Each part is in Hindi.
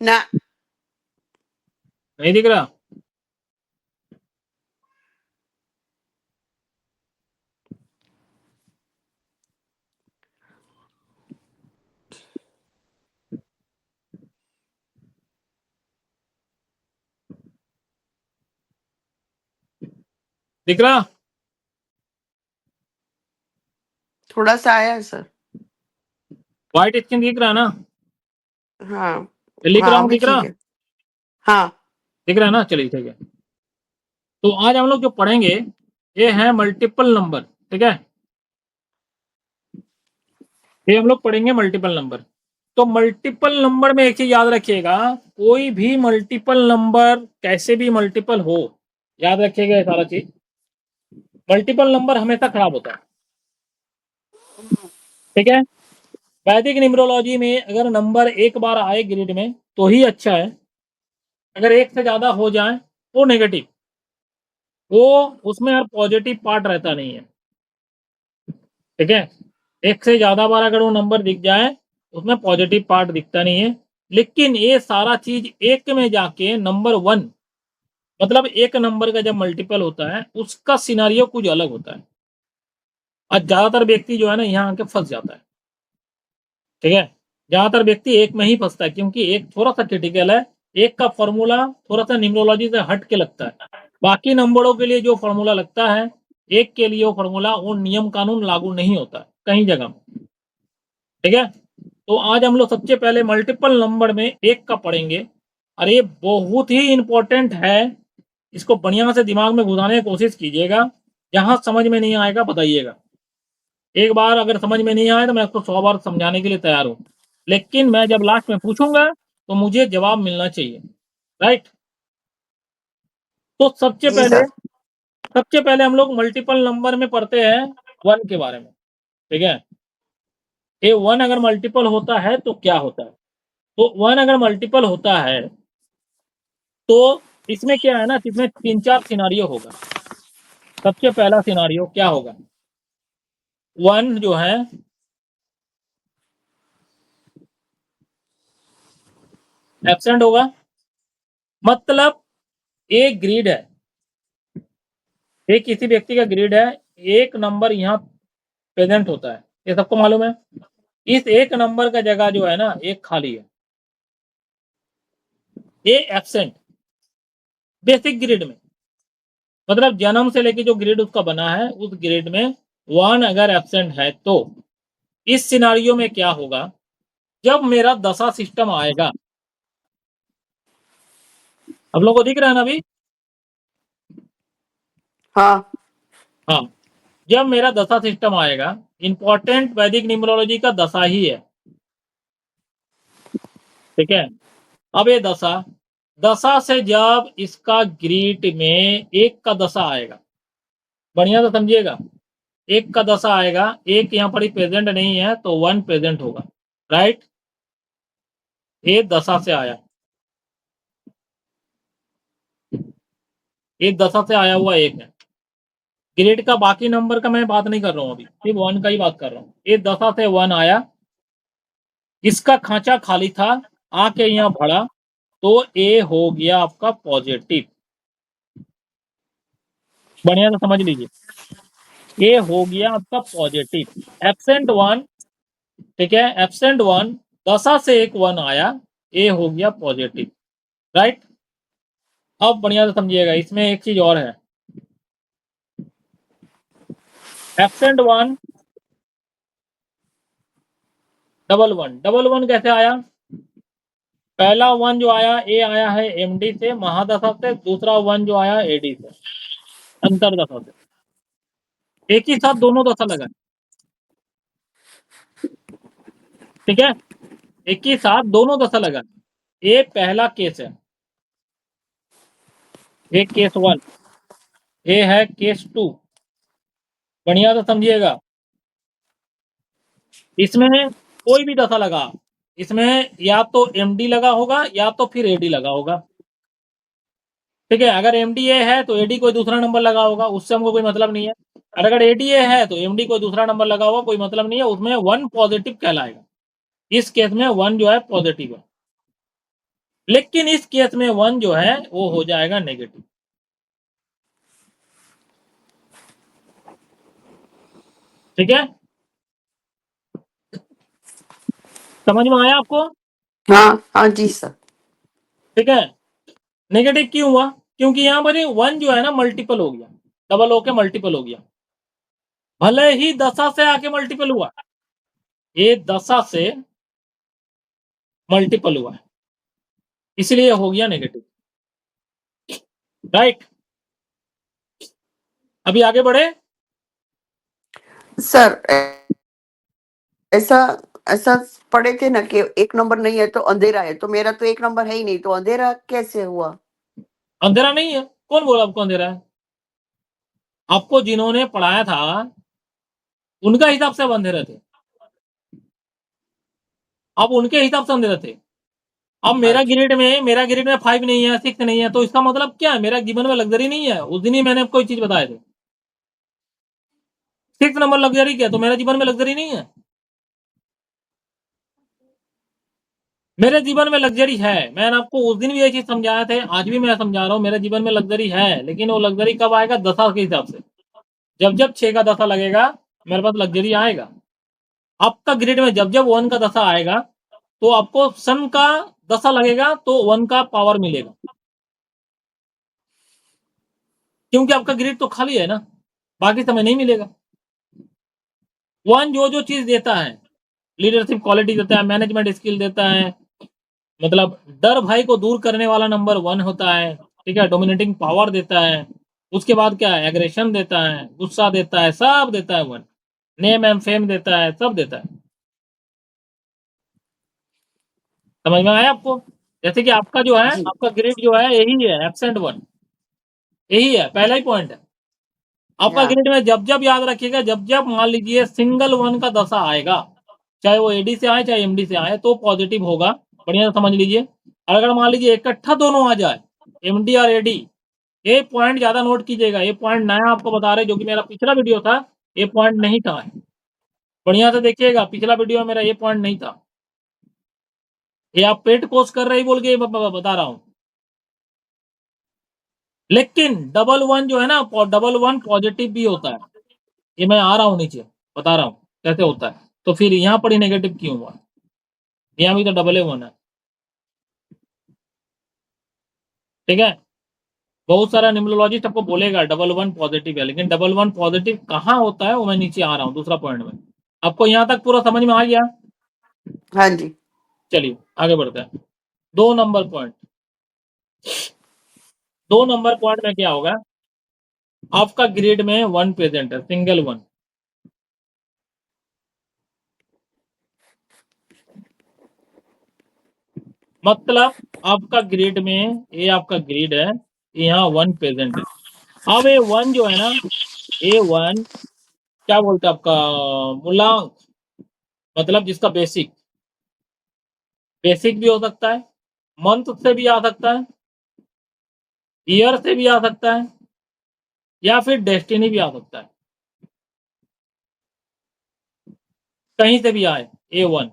ना नहीं दिख रहा? दिख रहा? थोड़ा सा आया है सर। व्हाइट स्क्रीन दिख रहा ना? हाँ लिख हाँ रहा हूँ, अभी दिख ठीक रहा? है। हाँ दिख रहा है ना? चलिए ठीक है। तो आज हम लोग जो पढ़ेंगे ये है मल्टीपल नंबर। ठीक है, ये हम लोग पढ़ेंगे मल्टीपल नंबर। तो मल्टीपल नंबर में एक चीज याद रखिएगा, कोई भी मल्टीपल नंबर कैसे भी मल्टीपल हो, याद रखिएगा ये सारा चीज। मल्टीपल नंबर हमेशा खराब होता है। ठीक है, वैदिक न्यूमरोलॉजी में अगर नंबर एक बार आए ग्रिड में तो ही अच्छा है, अगर एक से ज्यादा हो जाए वो नेगेटिव, वो उसमें हर पॉजिटिव पार्ट रहता नहीं है। ठीक है, एक से ज्यादा बार अगर वो नंबर दिख जाए उसमें पॉजिटिव पार्ट दिखता नहीं है। लेकिन ये सारा चीज एक में जाके नंबर वन, मतलब एक नंबर का जब मल्टीपल होता है उसका सिनारियो कुछ अलग होता है। और ज्यादातर व्यक्ति जो है ना यहाँ आके फंस जाता है। ठीक है, ज्यादातर व्यक्ति एक में ही फंसता है क्योंकि एक थोड़ा सा क्रिटिकल है, एक का फॉर्मूला थोड़ा सा न्यूमरोलॉजी से हट के लगता है। बाकी नंबरों के लिए जो फॉर्मूला लगता है, एक के लिए वो फॉर्मूला, वो नियम कानून लागू नहीं होता कहीं जगह में। ठीक है, तो आज हम लोग सबसे पहले मल्टीपल नंबर में एक का पढ़ेंगे। और ये बहुत ही इंपॉर्टेंट है, इसको बढ़िया से दिमाग में घुसाने की कोशिश कीजिएगा। जहां समझ में नहीं आएगा बताइएगा, एक बार अगर समझ में नहीं आए तो मैं आपको 100 बार समझाने के लिए तैयार हूं, लेकिन मैं जब लास्ट में पूछूंगा तो मुझे जवाब मिलना चाहिए। राइट? तो जी सर। सबसे पहले हम लोग मल्टीपल नंबर में पढ़ते हैं वन के बारे में। ठीक है, ये वन अगर मल्टीपल होता है तो क्या होता है? तो वन अगर मल्टीपल होता है तो इसमें क्या है ना, इसमें तीन चार सिनारियो होगा। सबसे पहला सिनारियो क्या होगा, वन जो है एब्सेंट होगा। मतलब एक ग्रिड है, एक किसी व्यक्ति का ग्रिड है, एक नंबर यहाँ प्रेजेंट होता है, ये सबको मालूम है। इस एक नंबर का जगह जो है ना एक खाली है, ये एब्सेंट बेसिक ग्रिड में। मतलब जन्म से लेके जो ग्रिड उसका बना है उस ग्रिड में वन अगर एब्सेंट है तो इस सिनारियो में क्या होगा, जब मेरा दशा सिस्टम आएगा, आप लोगों को दिख रहा है ना अभी? हाँ हाँ, जब मेरा दशा सिस्टम आएगा, इंपॉर्टेंट वैदिक न्यूमरोलॉजी का दशा ही है। ठीक है, अब ये दशा, दशा से जब इसका ग्रीट में एक का दशा आएगा, बढ़िया से समझिएगा, एक का दशा आएगा, एक यहाँ पर ही प्रेजेंट नहीं है तो वन प्रेजेंट होगा। राइट? ये दशा से आया, एक दशा से आया हुआ एक है। ग्रेड का बाकी नंबर का मैं बात नहीं कर रहा हूँ, अभी सिर्फ वन का ही बात कर रहा हूँ। ये दशा से वन आया, इसका खांचा खाली था, आके यहाँ भरा, तो ए हो गया आपका पॉजिटिव। बढ़िया से समझ लीजिए, ए हो गया आपका पॉजिटिव। एब्सेंट वन, ठीक है, एब्सेंट वन, दशा से एक वन आया, ए हो गया पॉजिटिव। राइट? अब बढ़िया से समझिएगा, इसमें एक चीज और है, absent one, double one. Double one कैसे आया? पहला वन जो आया ए आया है एमडी से, महादशा से, दूसरा वन जो आया एडी से, अंतरदशा से। एक ही साथ दोनों दशा लगा। ठीक है, एक ही साथ दोनों दशा लगा। ये पहला केस है, ये केस वन, ये है केस टू। बढ़िया से समझिएगा, इसमें कोई भी दशा लगा, इसमें या तो एमडी लगा होगा या तो फिर एडी लगा होगा। ठीक है, अगर एमडीए है तो एडी कोई दूसरा नंबर लगा होगा, उससे हमको कोई मतलब नहीं है। और अगर एडीए है तो एमडी कोई दूसरा नंबर लगा होगा, कोई मतलब नहीं है, उसमें वन पॉजिटिव कहलाएगा। इस केस में वन जो है पॉजिटिव है। लेकिन इस केस में 1 जो है वो हो जाएगा नेगेटिव। ठीक है, समझ में आया आपको? हाँ हाँ जी सर। ठीक है, नेगेटिव क्यों हुआ? क्योंकि यहाँ पर 1 जो है ना मल्टीपल हो गया, डबल होके मल्टीपल हो गया, भले ही दशा से आके मल्टीपल हुआ, ये दशा से मल्टीपल हुआ है, इसलिए हो गया नेगेटिव। राइट, अभी आगे बढ़े। सर ऐसा ऐसा पढ़े थे ना कि एक नंबर नहीं है तो अंधेरा है, तो मेरा तो एक नंबर है ही नहीं, तो अंधेरा कैसे हुआ? अंधेरा नहीं है, कौन बोला आपको अंधेरा है? आपको जिन्होंने पढ़ाया था उनका हिसाब से अब अंधेरे थे, अब उनके हिसाब से अंधेरे थे। अब मेरा अच्छा ग्रेड में 5 नहीं है, 6 नहीं है, तो इसका मतलब क्या है? मेरा जीवन में लग्जरी नहीं है। उस दिन ही मैंने कोई चीज बताए थे, 6 नंबर लग्जरी क्या, तो मेरा जीवन में लग्जरी नहीं है। मेरे जीवन में लग्जरी है, मैंने आपको उस दिन भी ये चीज समझाया थे, आज भी मैं समझा रहा हूँ, मेरे जीवन में लग्जरी है, लेकिन वो लग्जरी कब आएगा? दशा के हिसाब से। जब जब 6 का दशा लगेगा मेरे पास लग्जरी आएगा। आपका ग्रिड में जब जब 1 का दशा आएगा तो आपको सन का दशा लगेगा तो 1 का पावर मिलेगा, क्योंकि आपका ग्रिड तो खाली है ना, बाकी समय नहीं मिलेगा। 1 जो जो चीज देता है, लीडरशिप क्वालिटी देता है, मैनेजमेंट स्किल देता है, मतलब डर भय को दूर करने वाला नंबर 1 होता है। ठीक है, डोमिनेटिंग पावर देता है, उसके बाद क्या है, एग्रेशन देता है, गुस्सा देता है, सब देता है 1। नेम एंड फेम देता है, सब देता है। समझ में आया आपको? जैसे कि आपका जो है, जी। आपका ग्रेड जो है यही है, एब्सेंट 1, यही है, पहला ही पॉइंट है। आपका हाँ ग्रेड में जब जब याद रखिएगा, जब जब मान लीजिए सिंगल 1 का दशा आएगा, चाहे वो एडी से आए चाहे एमडी से आए, तो पॉजिटिव होगा। बढ़िया से समझ लीजिए। और अगर मान लीजिए इकट्ठा दोनों आ जाए, एमडी और एडी, ये पॉइंट ज्यादा नोट कीजिएगा, ये पॉइंट नया आपको बता रहे, जो कि मेरा पिछला वीडियो था, ये पॉइंट नहीं था। बढ़िया से देखिएगा, पिछला वीडियो में मेरा ये पॉइंट नहीं था। ये आप पेट कोर्स कर रहे ही बोल के बता रहा हूं। लेकिन डबल 1 जो है ना, डबल 1 पॉजिटिव भी होता है। ये मैं आ रहा हूं नीचे, बता रहा हूं कैसे होता है। तो फिर यहां पर ही नेगेटिव क्यों हुआ? यहाँ भी तो डबल 1 है। ठीक है, बहुत सारा न्यूमरोलॉजिस्ट आपको बोलेगा डबल 1 पॉजिटिव है, लेकिन डबल 1 पॉजिटिव कहाँ होता है वो मैं नीचे आ रहा हूँ दूसरा पॉइंट में। आपको यहाँ तक पूरा समझ में आ गया? हाँ जी। चलिए आगे बढ़ते हैं। 2 नंबर पॉइंट, 2 नंबर पॉइंट में क्या होगा? आपका ग्रिड में 1 प्रेजेंट है, सिंगल 1। मतलब आपका ग्रिड में, ये आपका ग्रिड है, यहाँ 1 प्रेजेंट है। अब ये 1 जो है ना, ये 1 क्या बोलते हैं आपका, मूलांक, मतलब जिसका बेसिक, बेसिक भी हो सकता है, मंथ से भी आ सकता है, ईयर से भी आ सकता है, या फिर डेस्टिनी भी आ सकता है, कहीं से भी आए। A1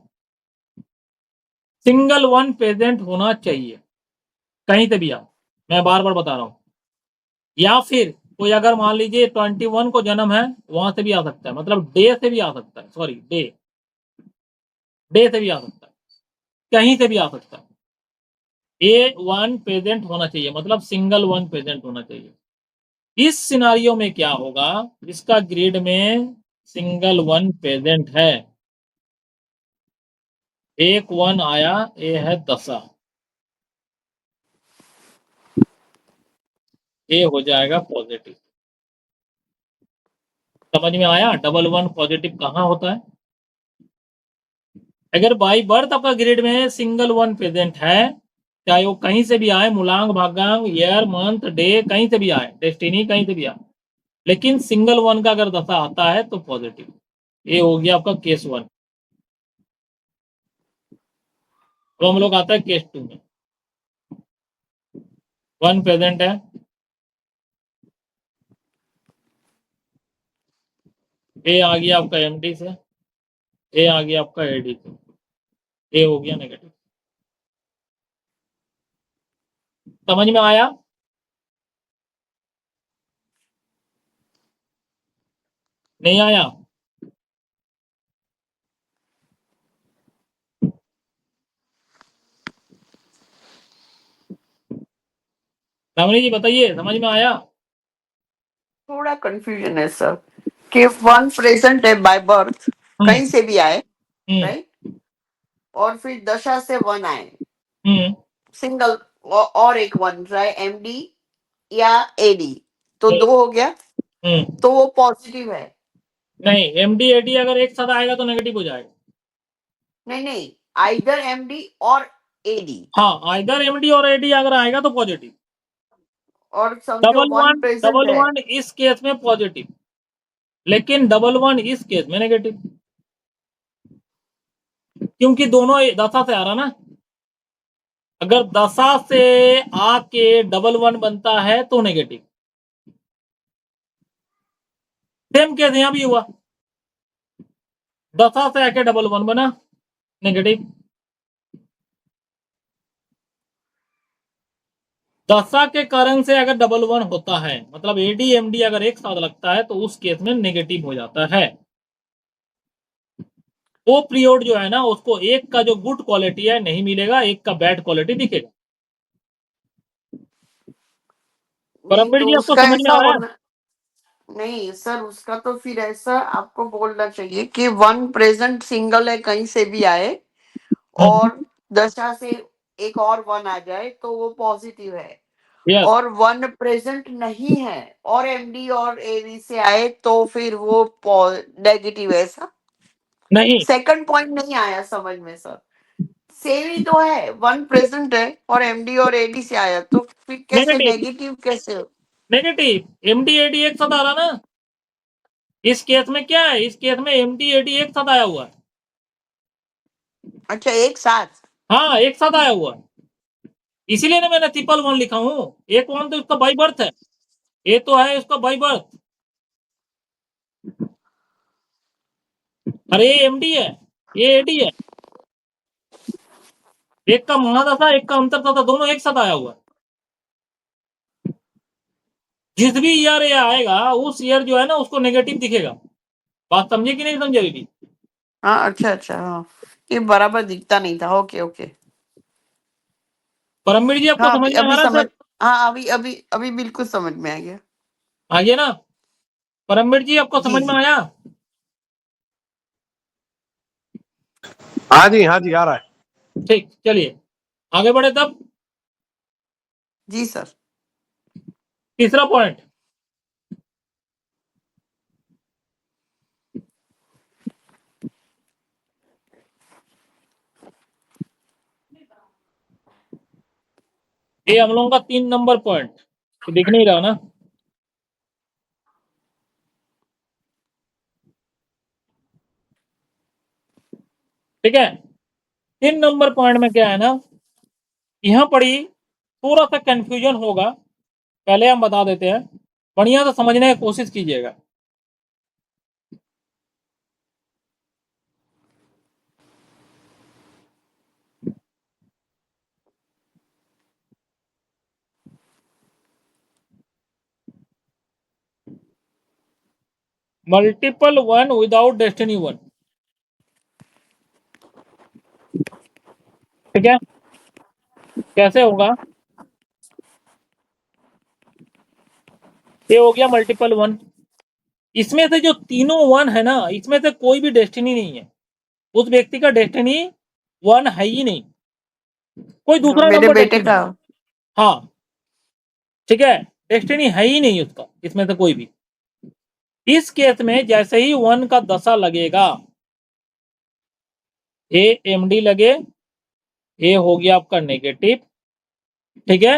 सिंगल 1 प्रेजेंट होना चाहिए, कहीं से भी आए, मैं बार बार बता रहा हूं। या फिर कोई अगर मान लीजिए 21 को जन्म है, वहां से भी आ सकता है, मतलब डे से भी आ सकता है, सॉरी डे, डे से भी आ सकता है, कहीं से भी आ सकता है। A1 प्रेजेंट होना चाहिए, मतलब सिंगल 1 प्रेजेंट होना चाहिए। इस सिनारियो में क्या होगा, इसका ग्रिड में सिंगल 1 प्रेजेंट है, एक 1 आया, ये है दशा, ये हो जाएगा पॉजिटिव। समझ में आया? डबल 1 पॉजिटिव कहाँ होता है? अगर बाई बर्थ आपका ग्रिड में सिंगल 1 प्रेजेंट है, चाहे वो कहीं से भी आए, मूलांक भागांक ईयर मंथ डे कहीं से भी आए, डेस्टिनी कहीं से भी आए, लेकिन सिंगल 1 का अगर दशा आता है तो पॉजिटिव। ये हो गया आपका केस 1। तो हम लोग आता है केस 2 में। 1 प्रेजेंट है, ए आ गया आपका एमडी से, ए आ गया आपका एडी से, ए हो गया नेगेटिव। समझ में आया? नहीं आया? रमणी जी बताइए, समझ में आया? थोड़ा कंफ्यूजन है सर कि वन प्रेजेंट है बाय बर्थ, कहीं से भी आए, हम्म राइट, और फिर दशा से वन आए, हम्म सिंगल, और एक वन चाहे एमडी या एडी, तो हम्म दो हो गया, हम्म। तो वो पॉजिटिव है। नहीं, एमडी एडी अगर एक साथ आएगा तो नेगेटिव हो जाएगा। नहीं नहीं, आइदर एमडी और एडी, हाँ, आइदर एमडी और एडी अगर आएगा तो पॉजिटिव। और समझो वन प्रेजेंट डबल है। वन इस केस में पॉजिटिव, लेकिन डबल वन इस केस में नेगेटिव, क्योंकि दोनों दशा से आ रहा ना। अगर दशा से आके डबल वन बनता है तो नेगेटिव। सेम केस यहां भी हुआ, दशा से आके डबल वन बना, नेगेटिव। दशा के कारण से अगर डबल वन होता है, मतलब एडी एमडी अगर एक साथ लगता है, तो उस केस में नेगेटिव हो जाता है। वो पीरियड जो है ना, उसको एक का जो गुड क्वालिटी है नहीं मिलेगा, एक का बैड क्वालिटी दिखेगा। नहीं परमवीर तो जी आपको उसका समझ में ऐसा आ रहा है? होना, नहीं सर, उसका तो फिर ऐसा आपको बोलना चाहिए कि वन प्रेजेंट सिंगल है, कहीं से भी आए, और दशा से एक और वन आ जाए तो वो पॉजिटिव है, यस। और वन प्रेजेंट नहीं है और एमडी और एडी से आए तो फिर वो नेगेटिव है, ऐसा। नहीं सेकंड पॉइंट नहीं आया समझ में सर। सेम ही तो है, वन प्रेजेंट है और एमडी और एडी से आया, तो फिर कैसे नेगेटिव, नेगेटिव कैसे हो? नेगेटिव एमडी एडी एक साथ आ रहा ना। इस केस में क्या है, इस केस में एमडी एडी एक साथ आया हुआ है। अच्छा, एक साथ। हाँ, एक साथ आया हुआ है, इसीलिए ना मैंने ट्रिपल वन लिखा हूं। एक वन तो इसका बाई बर्थ है, ये तो है इसका बाई बर्थ। अरे ये एमडी है, ये एडी है। एक का महादशा, एक का अंतरदशा, दोनों एक साथ आया हुआ है। जिस भी ईयर ये आएगा, उस ईयर जो है ना, उसको नेगेटिव दिखेगा। बात समझे कि नहीं समझे अभी? हाँ, अच्छा अच्छा, हाँ, ये बराबर दिखता नहीं था। Okay okay. परमवीर जी आपको हाँ, समझ अभी में आ अभी रहा है समझ, सर? हाँ, अभी अभी अभी बिल्कुल समझ में आ गया। आ गया ना? परमवीर जी आपको जी समझ में जी आया? हाँ जी आ रहा है। ठीक, चलिए आगे बढ़े तब। जी सर। तीसरा पॉइंट, ये हम लोगों का 3 नंबर पॉइंट, दिख नहीं रहा ना? ठीक है, 3 नंबर पॉइंट में क्या है ना, यहां पर ही थोड़ा सा कंफ्यूजन होगा, पहले हम बता देते हैं, बढ़िया से समझने की कोशिश कीजिएगा। Multiple one without destiny one, ठीक है, कैसे होगा? ये हो गया मल्टीपल वन, इसमें से जो तीनों वन है ना, इसमें से कोई भी डेस्टिनी नहीं है, उस व्यक्ति का डेस्टिनी वन है ही नहीं, कोई जो दूसरा मेरे नंबर बेटे डेस्टिनी। का। हाँ, ठीक है, डेस्टिनी है ही नहीं उसका, इसमें से कोई भी। इस केस में जैसे ही वन का दशा लगेगा, ए एमडी लगे, ए हो गया आपका नेगेटिव, ठीक है।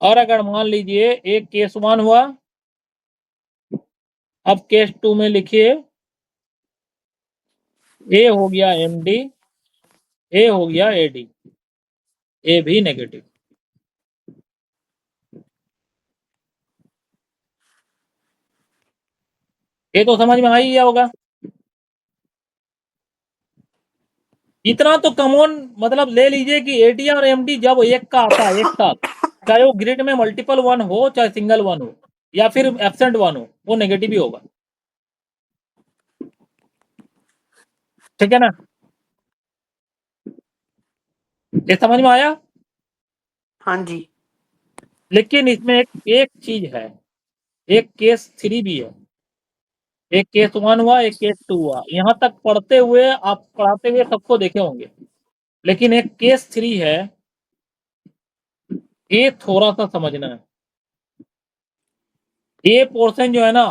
और अगर मान लीजिए एक केस वन हुआ, अब केस टू में लिखिए, ए हो गया एमडी, ए हो गया एडी, ए भी नेगेटिव। ये तो समझ में आ ही गया होगा। इतना तो कॉमन मतलब ले लीजिए कि एडी और एमडी जब एक का आता है एक साथ, चाहे वो ग्रिड में मल्टीपल 1 हो चाहे सिंगल 1 हो या फिर एब्सेंट 1 हो, वो नेगेटिव ही होगा। ठीक है ना? ये समझ में आया? हाँ जी। लेकिन इसमें एक चीज है, एक केस 3 भी है, एक केस 1 हुआ, एक केस 2 हुआ। यहाँ तक पढ़ते हुए आप पढ़ाते हुए सबको देखे होंगे, लेकिन एक केस 3 है, ये थोड़ा सा समझना है। ये पोर्शन जो है ना,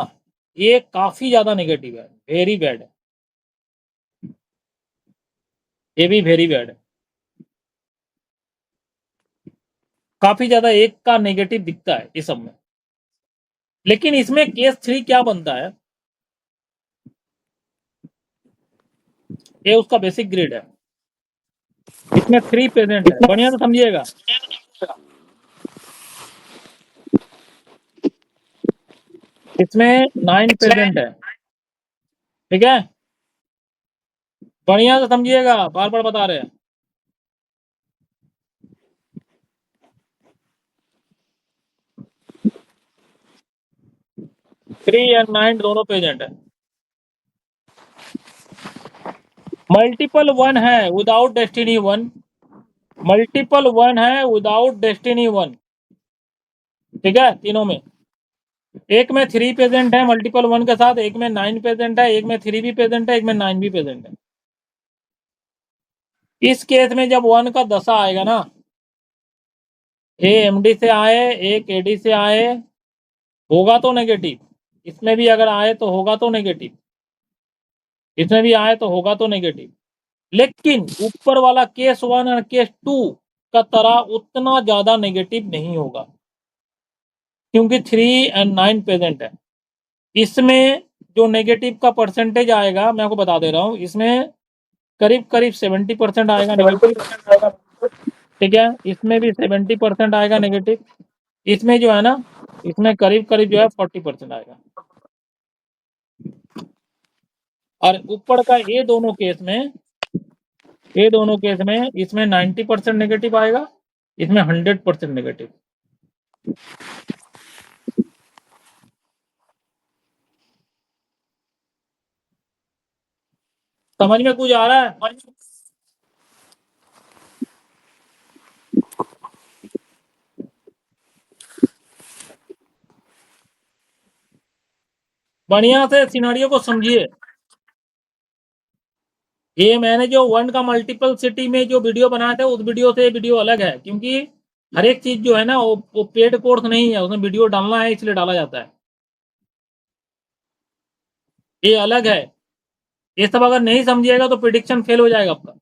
ये काफी ज्यादा नेगेटिव है, वेरी बैड है, ये भी वेरी बैड है, काफी ज्यादा एक का नेगेटिव दिखता है इस सब में। लेकिन इसमें केस 3 क्या बनता है, ये उसका बेसिक ग्रिड है, इसमें 3 प्रेजेंट है, बढ़िया तो समझिएगा। इसमें 9 प्रेजेंट है, ठीक है, बढ़िया से समझिएगा, बार बार बता रहे हैं। 3 और 9 दोनों प्रेजेंट है। मल्टीपल 1 है विदाउट डेस्टिनी 1, मल्टीपल 1 है विदाउट डेस्टिनी 1, ठीक है, तीनों में। एक में 3 प्रेजेंट है मल्टीपल 1 के साथ, एक में 9 प्रेजेंट है, एक में 3 भी प्रेजेंट है, एक में 9 भी प्रेजेंट है। इस केस में जब 1 का दशा आएगा ना, ए एमडी से आए, एक एडी से आए, होगा तो नेगेटिव। इसमें भी अगर आए तो होगा तो नेगेटिव, इसमें भी आए तो होगा तो नेगेटिव। लेकिन ऊपर वाला केस 1 और केस 2 का तरह उतना ज्यादा नेगेटिव नहीं होगा, क्योंकि 3 और 9 प्रेजेंट है। इसमें जो नेगेटिव का परसेंटेज आएगा, मैं आपको बता दे रहा हूं, इसमें करीब करीब 70% आएगा नेगेटिव, ठीक है, इसमें भी 70% आएगा नेगेटिव, इसमें जो है ना, इसमें करीब करीब जो है 40% आएगा। और ऊपर का ये दोनों केस में इसमें 90% नेगेटिव आएगा, इसमें 100% नेगेटिव। समझ में कुछ आ रहा है? बढ़िया से सिनारियो को समझिए। ये मैंने जो 1 का मल्टीपल सिटी में जो वीडियो बनाया था, उस वीडियो से वीडियो अलग है, क्योंकि हर एक चीज जो है ना, वो पेड कोर्स नहीं है, उसमें वीडियो डालना है इसलिए डाला जाता है, ये अलग है। ये सब अगर नहीं समझिएगा तो प्रिडिक्शन फेल हो जाएगा आपका।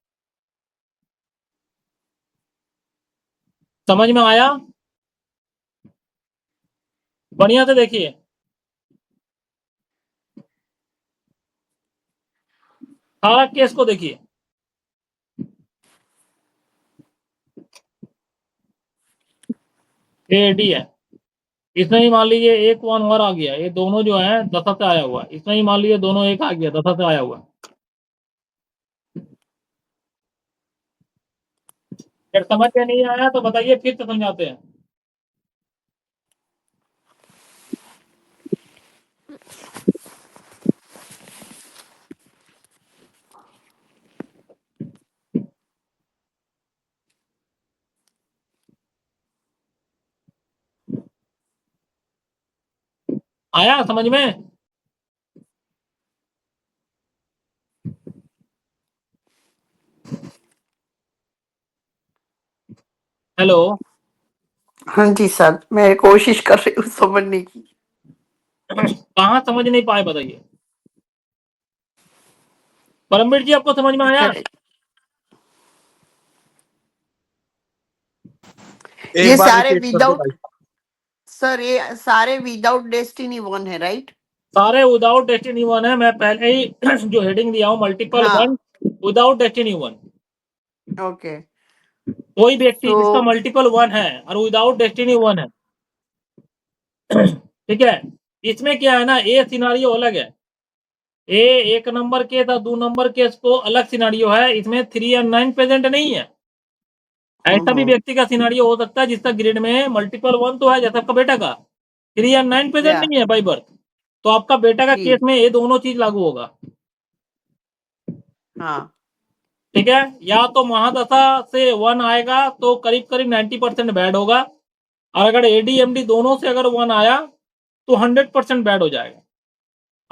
समझ में आया? बढ़िया से देखिए, सारा केस को देखिए। एडी है, इसमें ही मान लीजिए एक 1 और आ गया, ये दोनों जो है दशा से आया हुआ, इसमें ही मान लीजिए दोनों एक आ गया, दशा से आया हुआ। अगर समझ में नहीं आया तो बताइए, फिर से समझाते हैं। आया समझ में? हेलो, हाँ जी सर, मैं कोशिश कर रही हूँ समझने की। कहाँ समझ नहीं पाए बताइए। परमवीर जी, आपको समझ में आया? ये सारे विदाउट, सर ये सारे विदाउट डेस्टिनी 1 है, राइट? सारे विदाउट डेस्टिनी 1 है। मैं पहले ही जो हेडिंग दिया हूँ, मल्टीपल हाँ। 1 विदाउट डेस्टिनी 1। ओके। कोई व्यक्ति जिसका तो मल्टीपल 1 है और विदाउट डेस्टिनी 1 है, ठीक है, इसमें क्या है ना, ए सिनारियो अलग है। ए 1 नंबर केस और 2 नंबर केस को अलग सिनारियो है, इसमें 3 और 9 प्रेजेंट नहीं है। ऐसा भी व्यक्ति का सिनारियो हो सकता है जिसका ग्रिड में मल्टीपल 1 तो है, जैसे आपका बेटा का 3 और 9 प्रेजेंट या नहीं है बाई बर्थ, तो आपका बेटा का जी केस में ये दोनों चीज लागू होगा। हाँ ठीक है, या तो महादशा से 1 आएगा तो करीब करीब 90% बैड होगा, और अगर एडीएमडी दोनों से अगर 1 आया तो 100% बैड हो जाएगा।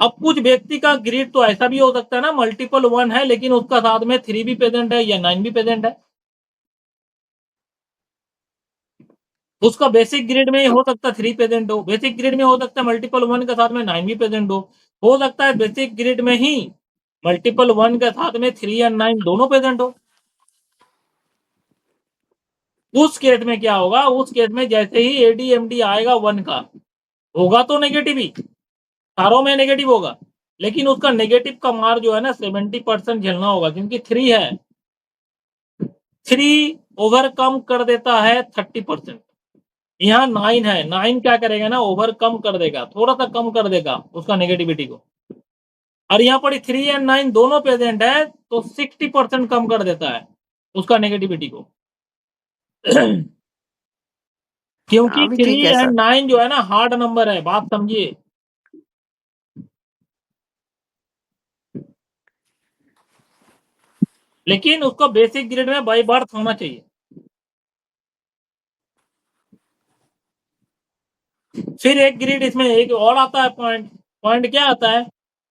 अब कुछ व्यक्ति का ग्रिड तो ऐसा भी हो सकता है ना, मल्टीपल 1 है लेकिन उसका साथ में 3 भी प्रेजेंट है या 9 भी प्रेजेंट है, उसका बेसिक ग्रिड में हो सकता है 3 प्रेजेंट हो, बेसिक ग्रिड में हो सकता है मल्टीपल 1 के साथ में 9 भी प्रेजेंट हो सकता है बेसिक ग्रिड में ही मल्टीपल 1 के साथ में 3 और 9 दोनों प्रेजेंट हो। उस केस में क्या होगा, उस केस में जैसे ही एडीएमडी आएगा 1 का, होगा तो नेगेटिव ही, चारों में नेगेटिव होगा, लेकिन उसका नेगेटिव का मार जो है ना 70% झेलना होगा, क्योंकि 3 है, 3 ओवरकम कर देता है 30%। यहाँ 9 है, 9 क्या करेगा ना, ओवरकम कर देगा, थोड़ा सा कम कर देगा उसका नेगेटिविटी को, और यहाँ पर 3 एंड 9 दोनों प्रेजेंट है तो 60% कम कर देता है उसका नेगेटिविटी को। क्योंकि अभी 3 ठीक है एंड सर 9 जो है ना हार्ड नंबर है, बात समझिए। लेकिन उसको बेसिक ग्रेड में बाई बर्थ होना चाहिए। फिर एक ग्रेड इसमें एक और आता है पॉइंट, पॉइंट क्या आता है,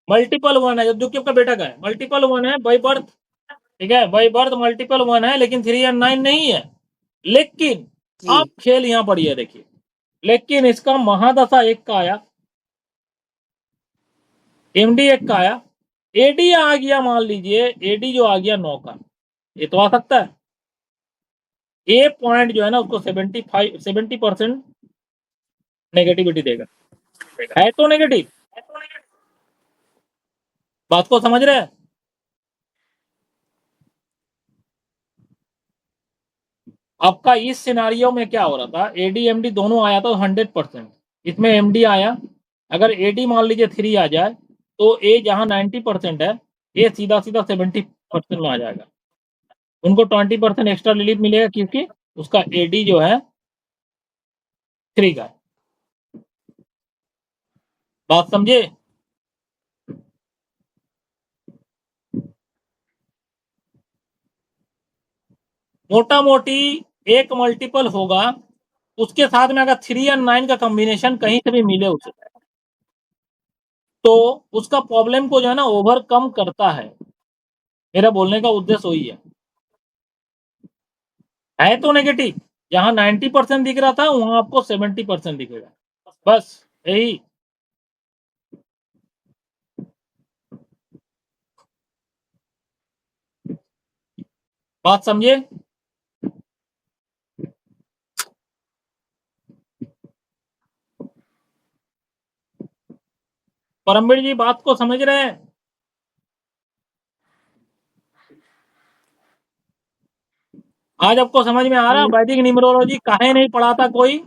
मल्टीपल 1 है, जो कि आपका बेटा का है, मल्टीपल 1 है बाई बर्थ, ठीक है, बाई बर्थ मल्टीपल 1 है लेकिन 3 एंड 9 नहीं है, लेकिन जी आप खेल यहां पढ़िए देखिए, लेकिन इसका महादशा 1 का आया, एमडी 1 का आया, एडी आ गया, मान लीजिए एडी जो आ गया 9 का, ये तो आ सकता है, ए पॉइंट जो है ना उसको 70% नेगेटिविटी देगा, है तो नेगेटिव, बात को समझ रहे हैं। आपका इस सिनारियो में क्या हो रहा था, एडी एमडी दोनों आया था 100%, इसमें एमडी आया, अगर एडी मान लीजिए 3 आ जाए तो ए जहां 90% है, ए सीधा सीधा 70% में आ जाएगा, उनको 20% एक्स्ट्रा रिलीफ मिलेगा क्योंकि उसका एडी जो है 3 का है। बात समझे। मोटा मोटी एक मल्टीपल होगा, उसके साथ में अगर 3 और 9 का कॉम्बिनेशन कहीं से भी मिले उसे, तो उसका प्रॉब्लम को जो है ना ओवरकम करता है, मेरा बोलने का उद्देश्य वही है तो नेगेटिव, जहां 90% दिख रहा था वहां आपको 70% दिखेगा, बस यही। बात समझे। परमवीर जी बात को समझ रहे हैं। आज आपको समझ में आ रहा है वैदिक न्यूमरोलॉजी काहे नहीं पढ़ाता कोई,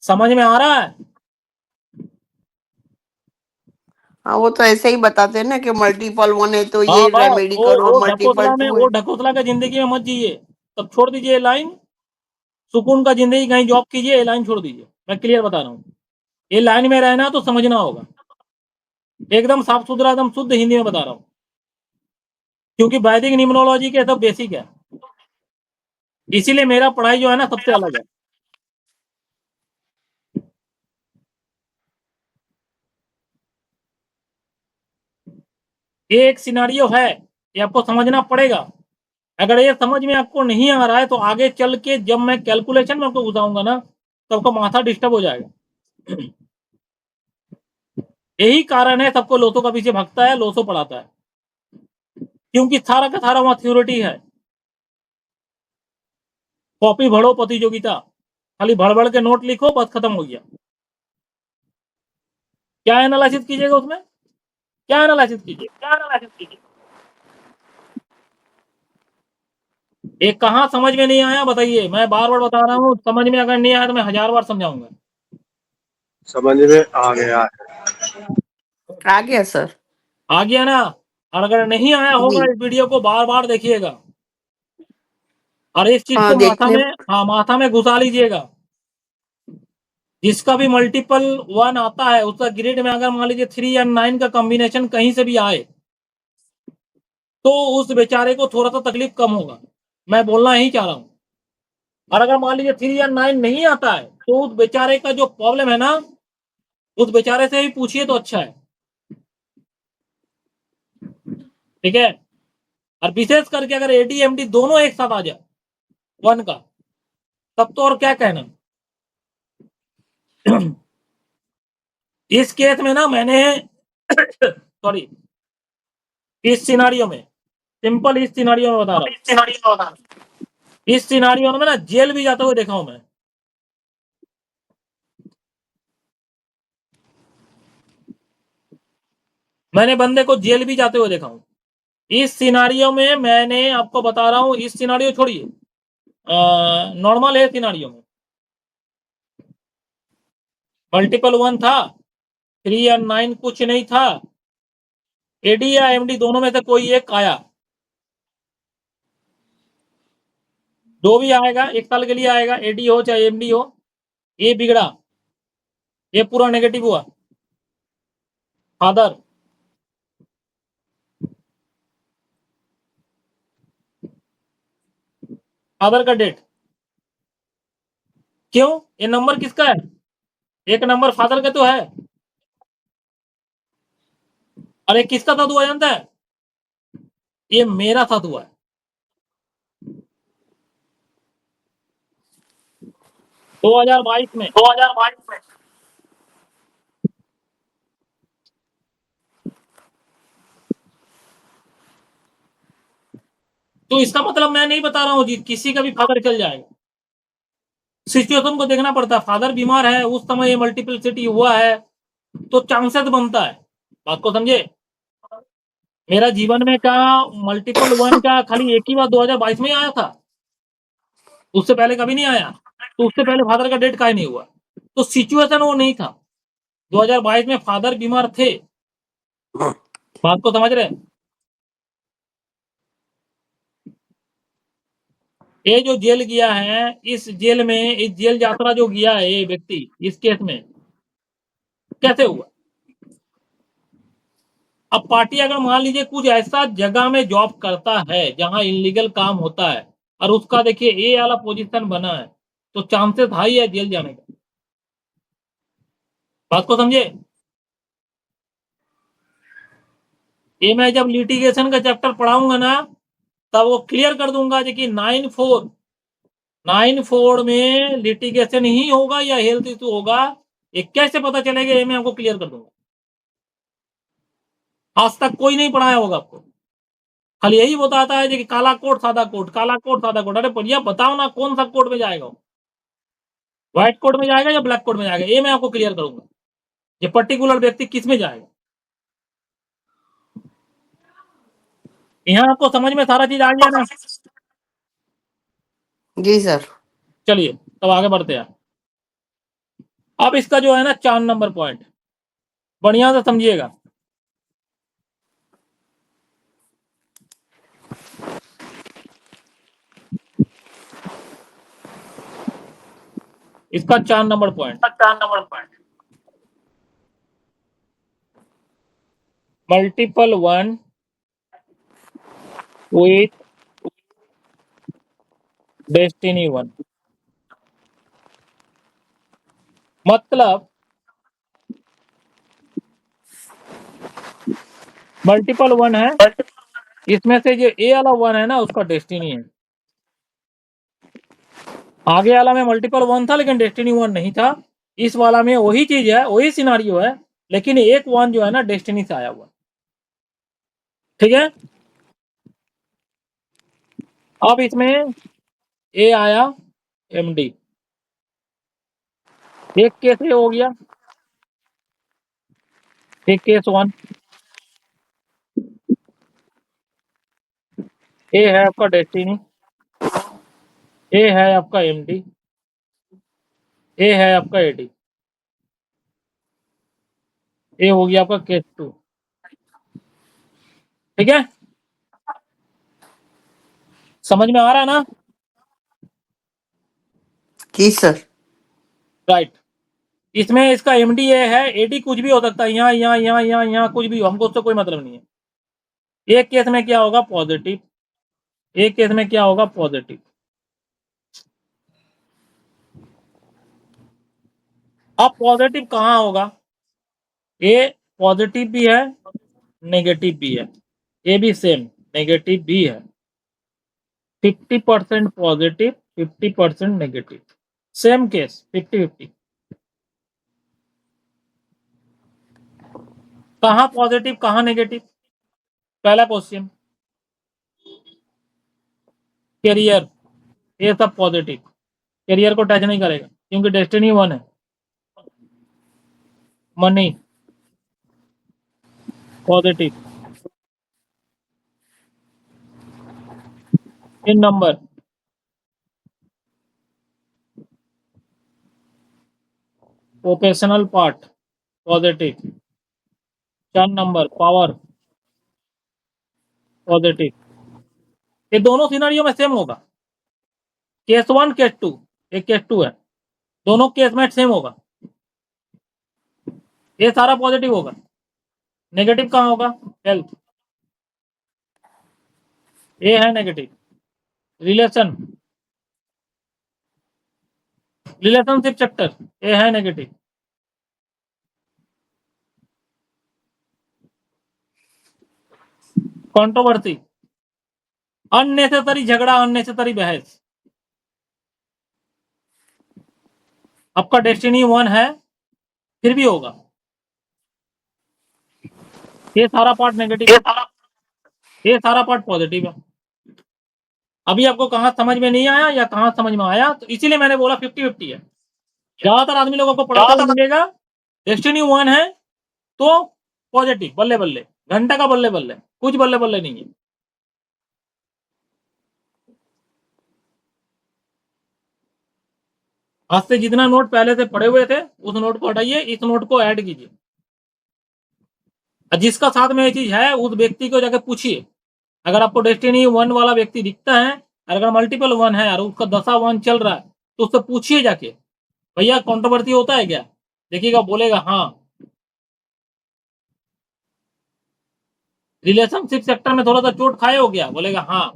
समझ में आ रहा है। हाँ वो तो ऐसे ही बताते हैं ना कि मल्टीपल 1 है तो हाँ ये बस रेमेडी करो, मल्टीपल 2 वो है ढकोसला का जिंदगी में मत जिए, तब छोड़ दीजिए लाइन, सुकून का जिंदगी कहीं जॉब कीजिए, ये लाइन छोड़ दीजिए, मैं क्लियर बता रहा हूँ, ये लाइन में रहना तो समझना होगा, एकदम साफ सुथरा एकदम शुद्ध हिंदी में बता रहा हूँ, क्योंकि वैदिक न्यूमरोलॉजी के सब बेसिक है, इसीलिए मेरा पढ़ाई जो है ना सबसे अलग है। ये एक सिनारियो है, ये आपको समझना पड़ेगा, अगर ये समझ में आपको नहीं आ रहा है तो आगे चल के जब मैं कैलकुलेशन में आपको घुसाऊंगा ना तो आपका माथा डिस्टर्ब हो जाएगा। यही कारण है सबको लोसो का पीछे भगता है, लोसो पढ़ाता है, क्योंकि सारा का सारा वहां थ्योरिटी है, कॉपी भरो प्रतियोगिता, खाली भड़ भड़ के नोट लिखो बस खत्म हो गया। क्या एनालिसिस कीजिएगा उसमें, क्या एनालिसिस कीजिए, एक कहाँ समझ में नहीं आया बताइए, मैं बार बार बता रहा हूँ, समझ में अगर नहीं आया तो मैं 1000 बार समझाऊंगा। समझ में आ गया है। आ गया सर आ गया ना, और अगर नहीं आया जी होगा इस वीडियो को बार बार देखिएगा, और इस चीज हाँ को देखने माथा में घुसा लीजिएगा। जिसका भी मल्टीपल 1 आता है उसका ग्रिड में अगर मान लीजिए 3 या 9 का कॉम्बिनेशन कहीं से भी आए तो उस बेचारे को थोड़ा सा तकलीफ कम होगा, मैं बोलना ही चाह रहा हूं। और अगर मान लीजिए 3 या 9 नहीं आता है तो उस बेचारे का जो प्रॉब्लम है ना, उस बेचारे से भी पूछिए तो अच्छा है। ठीक है। और विशेष करके अगर एडीएमडी दोनों एक साथ आ जाए 1 का, तब तो और क्या कहना। इस केस में ना मैंने सॉरी, इस सिनारियो में, सिंपल इस सिनारियो में बता रहा हूं, इस सिनारियो में ना जेल भी जाते हुए देखा हूं मैं। मैंने बंदे को जेल भी जाते हुए देखा हूं। इस सिनारियो में मैंने आपको बता रहा हूं, इस सिनारियो छोड़िए, नॉर्मल है सिनारियो में मल्टीपल 1 था, 3 या 9 कुछ नहीं था, एडी या एमडी दोनों में से कोई एक आया, जो भी आएगा 1 साल के लिए आएगा, एडी हो चाहे एमडी हो, ये बिगड़ा, ये पूरा नेगेटिव हुआ। फादर फादर का डेट क्यों, ये नंबर किसका है, एक नंबर फादर का तो है। अरे किसका साथ हुआ जानता है, ये मेरा साथ हुआ है। 2022 में तो इसका मतलब मैं नहीं बता रहा हूं जी किसी का भी फादर चल जाएगा, सिचुएशन को देखना पड़ता है। फादर बीमार है उस समय ये मल्टीपलिसिटी हुआ है तो चांसेस बनता है, बात को समझे। मेरा जीवन में का मल्टीपल 1 का खाली एक ही बार 2022 में ही आया था, उससे पहले कभी नहीं आया। तो उससे पहले फादर का डेट काहे नहीं हुआ, तो सिचुएशन वो नहीं था। 2022 में फादर बीमार थे, बात को समझ रहे हैं। ये जो जेल गया है, इस जेल में, इस जेल यात्रा जो गया है ये व्यक्ति, इस केस में कैसे हुआ। अब पार्टी अगर मान लीजिए कुछ ऐसा जगह में जॉब करता है जहां इलीगल काम होता है और उसका देखिए ए वाला पोजीशन बना है, तो चांसेस हाई है जेल जाने का, बात को समझे। ये मैं जब लिटिगेशन का चैप्टर पढ़ाऊंगा ना तब वो क्लियर कर दूंगा जी कि 9-4 में लिटिगेशन ही होगा या हेल्थ इशू होगा, ये कैसे पता चलेगा, ये मैं आपको क्लियर कर दूंगा। आज तक कोई नहीं पढ़ाया होगा आपको, खाली यही बताता है कि काला कोट सादा कोट, काला कोट सादा कोट। अरे भैया बताओ ना कौन सा कोट में जाएगा, व्हाइट कोट में जाएगा या ब्लैक कोट में जाएगा, ये मैं आपको क्लियर करूंगा, ये पर्टिकुलर व्यक्ति किस में जाएगा। यहाँ आपको समझ में सारा चीज आ गया ना। जी सर। चलिए तब आगे बढ़ते हैं। अब इसका जो है ना 4 नंबर पॉइंट बढ़िया से समझिएगा। इसका 4 number point, multiple 1 with destiny 1। मतलब मल्टीपल 1 है, इसमें से जो ए वाला 1 है ना उसका डेस्टिनी है। आगे वाला में मल्टीपल 1 था लेकिन डेस्टिनी 1 नहीं था, इस वाला में वही चीज है, वही सिनारियो है, लेकिन एक 1 जो है ना डेस्टिनी से आया हुआ। ठीक है। अब इसमें ए आया एमडी, एक केस ये हो गया, एक केस 1। ए है आपका डेस्टिनी, ए है आपका एमडी, ए है आपका एडी, ए हो गया आपका केस 2। ठीक है, समझ में आ रहा है ना। जी सर। राइट। इसमें इसका एमडीए है, एडी कुछ भी हो सकता है, यहाँ कुछ भी हो, हमको उससे कोई मतलब नहीं है। एक केस में क्या होगा पॉजिटिव, एक केस में क्या होगा पॉजिटिव। अब पॉजिटिव कहाँ होगा, ये पॉजिटिव भी है नेगेटिव भी है, ये भी सेम नेगेटिव भी है। 50% पॉजिटिव 50% नेगेटिव, सेम केस 50-50। कहाँ पॉजिटिव कहाँ नेगेटिव। पहला क्वेश्चन, कैरियर ये सब पॉजिटिव, कैरियर को टच नहीं करेगा क्योंकि डेस्टिनी 1 है। मनी पॉजिटिव, इन number professional part positive, 4 number power positive. ये दोनों सिनेरियो में सेम होगा, केस 1 केस 2, एक केस 2 है, दोनों केस में सेम होगा। ये सारा पॉजिटिव होगा, नेगेटिव कहाँ होगा हेल्थ, ये है नेगेटिव। रिलेशनशिप सेक्टर ये है नेगेटिव। कंट्रोवर्सी, अननेसेसरी झगड़ा, अननेसेसरी बहस। आपका डेस्टिनी 1 है फिर भी होगा, ये सारा पार्ट नेगेटिव है, ये सारा पार्ट पॉजिटिव है। अभी आपको कहाँ समझ में नहीं आया या कहाँ समझ में आया, तो इसीलिए मैंने बोला 50-50 है। ज्यादातर आदमी लोगों को पढ़ाता हुआ मिलेगा डेस्टिनी 1 है तो पॉजिटिव, बल्ले बल्ले, घंटा का बल्ले बल्ले, कुछ बल्ले बल्ले नहीं है। आज से जितना नोट पहले से पढ़े हुए थे उस नोट को हटाइए, इस नोट को ऐड कीजिए। जिसका साथ में ये चीज है उस व्यक्ति को जाकर पूछिए, अगर आपको डेस्टिनी 1 वाला व्यक्ति दिखता है, अगर मल्टीपल 1 है और उसका दशा 1 चल रहा है तो उससे पूछिए जाके, भैया कंट्रोवर्सी होता है क्या, देखिएगा बोलेगा हाँ। रिलेशनशिप सेक्टर में थोड़ा सा चोट खाए हो गया, बोलेगा हाँ।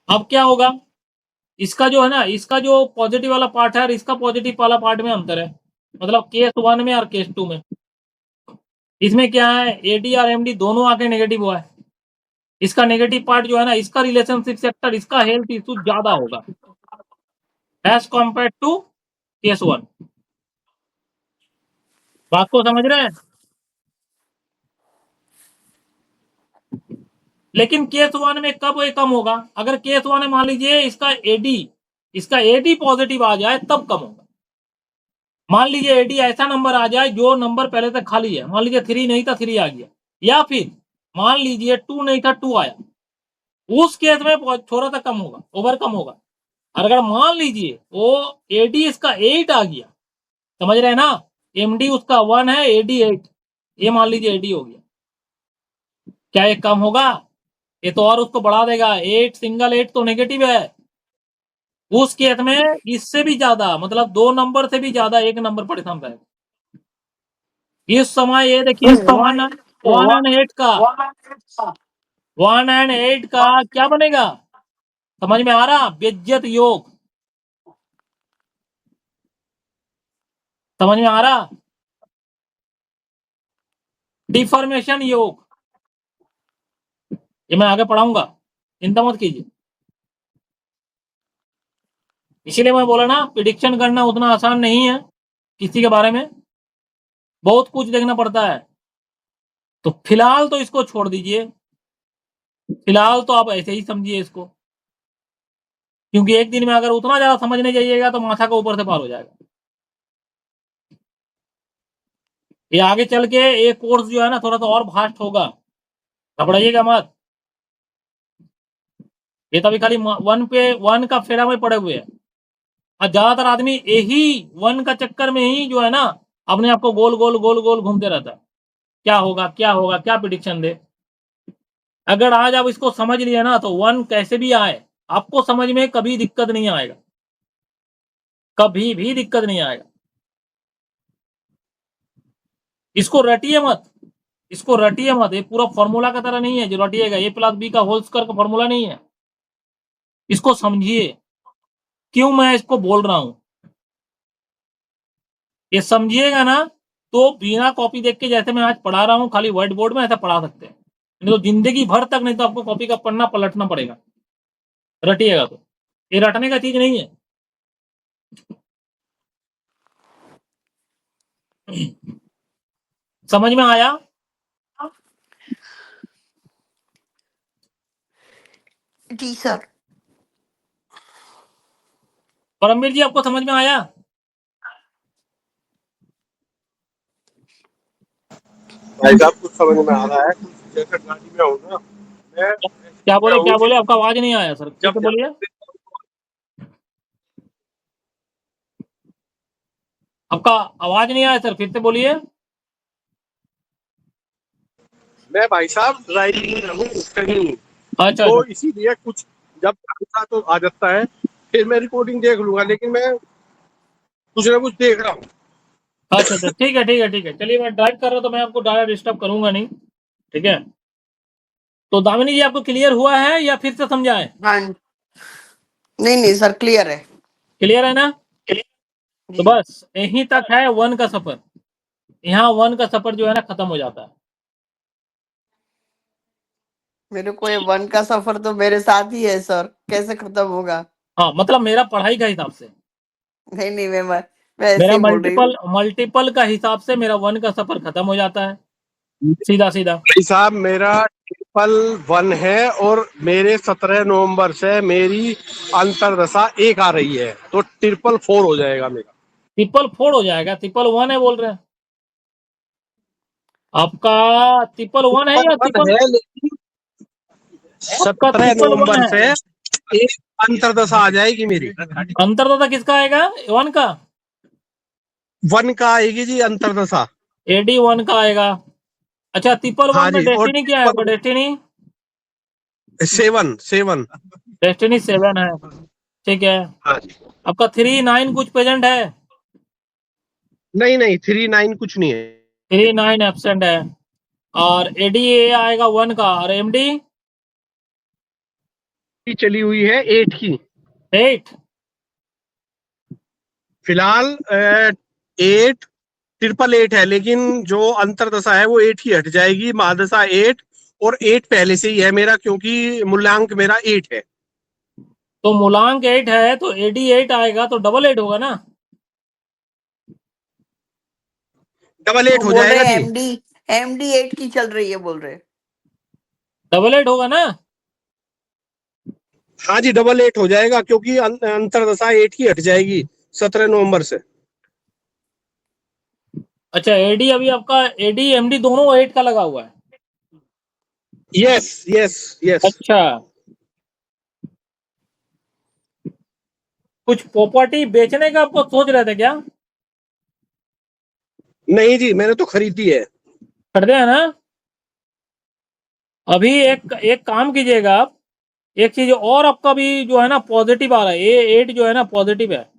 अब क्या होगा, इसका जो है ना, इसका जो पॉजिटिव वाला पार्ट है और इसका पॉजिटिव वाला पार्ट में अंतर है, मतलब केस 1 में और केस 2 में। इसमें क्या है, एडी और एमडी दोनों आके नेगेटिव हुआ है। इसका नेगेटिव पार्ट जो है ना, इसका रिलेशनशिप सेक्टर, इसका हेल्थ इशू ज्यादा होगा एज कंपेयर टू केस 1। बात को समझ रहे हैं। लेकिन केस 1 में कब ये कम होगा, अगर केस 1 में मान लीजिए इसका एडी पॉजिटिव आ जाए तब कम होगा। मान लीजिए एडी ऐसा नंबर आ जाए जो नंबर पहले से खाली है, मान लीजिए 3 नहीं था 3 आ गया, या फिर मान लीजिए 2 नहीं था 2 आया, उस केस में थोड़ा सा कम होगा, ओवर कम होगा। अगर मान लीजिए वो एडी इसका 8 आ गया, समझ रहे हैं ना, एमडी उसका 1 है एडी 8, ये मान लीजिए एडी हो गया, क्या ये कम होगा, ये तो और उसको बढ़ा देगा। 8 सिंगल 8 तो नेगेटिव है, उस केस में इससे भी ज्यादा, मतलब 2 नंबर से भी ज्यादा एक नंबर परेशान रहेगा। इस समय ये देखिए 1 एंड 8 का 1 एंड 8 का क्या बनेगा, समझ में आ रहा, बेइज्जत योग, समझ में आ रहा, डिफॉर्मेशन योग। ये मैं आगे पढ़ाऊंगा, चिंता मत कीजिए। इसीलिए मैं बोला ना, प्रिडिक्शन करना उतना आसान नहीं है, किसी के बारे में बहुत कुछ देखना पड़ता है। तो फिलहाल तो इसको छोड़ दीजिए, फिलहाल तो आप ऐसे ही समझिए इसको, क्योंकि एक दिन में अगर उतना ज्यादा समझने जाइएगा तो माथा का ऊपर से पार हो जाएगा। ये आगे चल के एक कोर्स जो है ना थोड़ा सा और फास्ट होगा, घबराइएगा मत। ये तो अभी खाली 1 का फेरा में पड़े हुए हैं, और ज्यादातर आदमी यही 1 का चक्कर में ही जो है ना अपने आप को गोल गोल गोल गोल घूमते रहता है, क्या होगा क्या होगा, क्या प्रिडिक्शन दे। अगर आज आप इसको समझ लिया ना तो 1 कैसे भी आए आपको समझ में कभी दिक्कत नहीं आएगा, कभी भी दिक्कत नहीं आएगा। इसको रटिए मत, इसको रटिए मत। ये पूरा फॉर्मूला का तरह नहीं है जो रटिएगा। a प्लस बी का होल स्क्वायर का फॉर्मूला नहीं है। इसको समझिए क्यों मैं इसको बोल रहा हूं। ये समझिएगा ना तो बिना कॉपी देख के जैसे मैं आज पढ़ा रहा हूं खाली व्हाइट बोर्ड में ऐसा पढ़ा सकते हैं, नहीं तो जिंदगी भर तक नहीं तो आपको कॉपी का पन्ना पलटना पड़ेगा रटिएगा तो। ये रटने का चीज नहीं है। समझ में आया? जी सर। परमवीर जी आपको समझ में आया? भाई साहब कुछ समझ में आ रहा है, कुछ जैसे गाड़ी में हूँ ना मैं, क्या बोले मैं क्या हूँ बोले? कि आपका आवाज नहीं आया सर, फिर जब से बोलिए। आपका आवाज नहीं आया सर, फिर से बोलिए। मैं भाई साहब ड्राइविंग में हूँ कहीं, अच्छा तो अच्छा इसीलिए कुछ जब आता तो आ जाता है, फिर मैं रिकॉर्डिंग देख लूंगा, लेकिन मैं कुछ ना कुछ देख रहा हूँ। अच्छा अच्छा, ठीक है ठीक है ठीक है। चलिए मैं ड्राइव कर रहा हूँ तो मैं आपको ज़्यादा डिस्टर्ब करूंगा नहीं, ठीक है। तो दामिनी जी आपको क्लियर हुआ है या फिर से समझाएं? हाँ, नहीं नहीं सर, क्लियर है। क्लियर है ना? तो जी। बस यहीं तक है 1 का सफर। यहाँ 1 का सफर जो है ना खत्म हो जाता है। मेरे को ये 1 का सफर तो मेरे साथ ही है सर, कैसे खत्म होगा? हाँ मतलब मेरा पढ़ाई का हिसाब से, नहीं नहीं, मैं ऐसे मेरा ही बोल रही हूँ। मल्टीपल का हिसाब से मेरा 1 का सफर खत्म हो जाता है सीधा सीधा। भाई साहब मेरा 111 है और मेरे 17 नवंबर से मेरी अंतरदशा 1 आ रही है, तो 444 हो जाएगा मेरा। 444 हो जाएगा। 111 है बोल रहे हैं आपका? 111 है या 111 है, लेकिन आपका 17 111 नवंबर है? से एक अंतरदशा आ जाएगी मेरी। अंतरदाता किसका आएगा? 1 का? 1 का आएगी जी अंतरदशा। एडी 1 का आएगा। अच्छा, 111 हाँ में जी, और डेस्टिनी क्या है आपका? डेस्टिनी 7 डेस्टिनी 7 है, ठीक है। हाँ जी। आपका 39 कुछ प्रेजेंट है? नहीं नहीं, 39 कुछ नहीं है। 39 एब्सेंट है। और एडी आएगा 1 का। और एमडी चली हुई है 8 की 8। फिलहाल। 8 888 है, लेकिन जो अंतरदशा है वो 8 की हट जाएगी, महादशा 8। और 8 पहले से ही है मेरा, क्योंकि मूल्यांक मेरा 8 है। तो मूलांक 8 है तो एडी 8 आएगा तो डबल 8 होगा ना? डबल वो 8 हो बोल जाएगा रहे हैं जी। एमडी 8 की चल रही है, बोल रहे हैं। डबल 8 होगा ना? हाँ जी, डबल 8 हो जाएगा, क्योंकि अंतरदशा 8 की हट जाएगी 17 नवंबर से। अच्छा, एडी अभी आपका एडी एमडी दोनों 8 का लगा हुआ है। Yes yes yes. अच्छा, कुछ प्रॉपर्टी बेचने का आपको सोच रहे थे क्या? नहीं जी, मैंने तो खरीदी है। खरीदे है ना? अभी एक एक काम कीजिएगा आप। एक चीज और आपका भी जो है ना पॉजिटिव आ रहा है, ए 8 जो है ना पॉजिटिव है।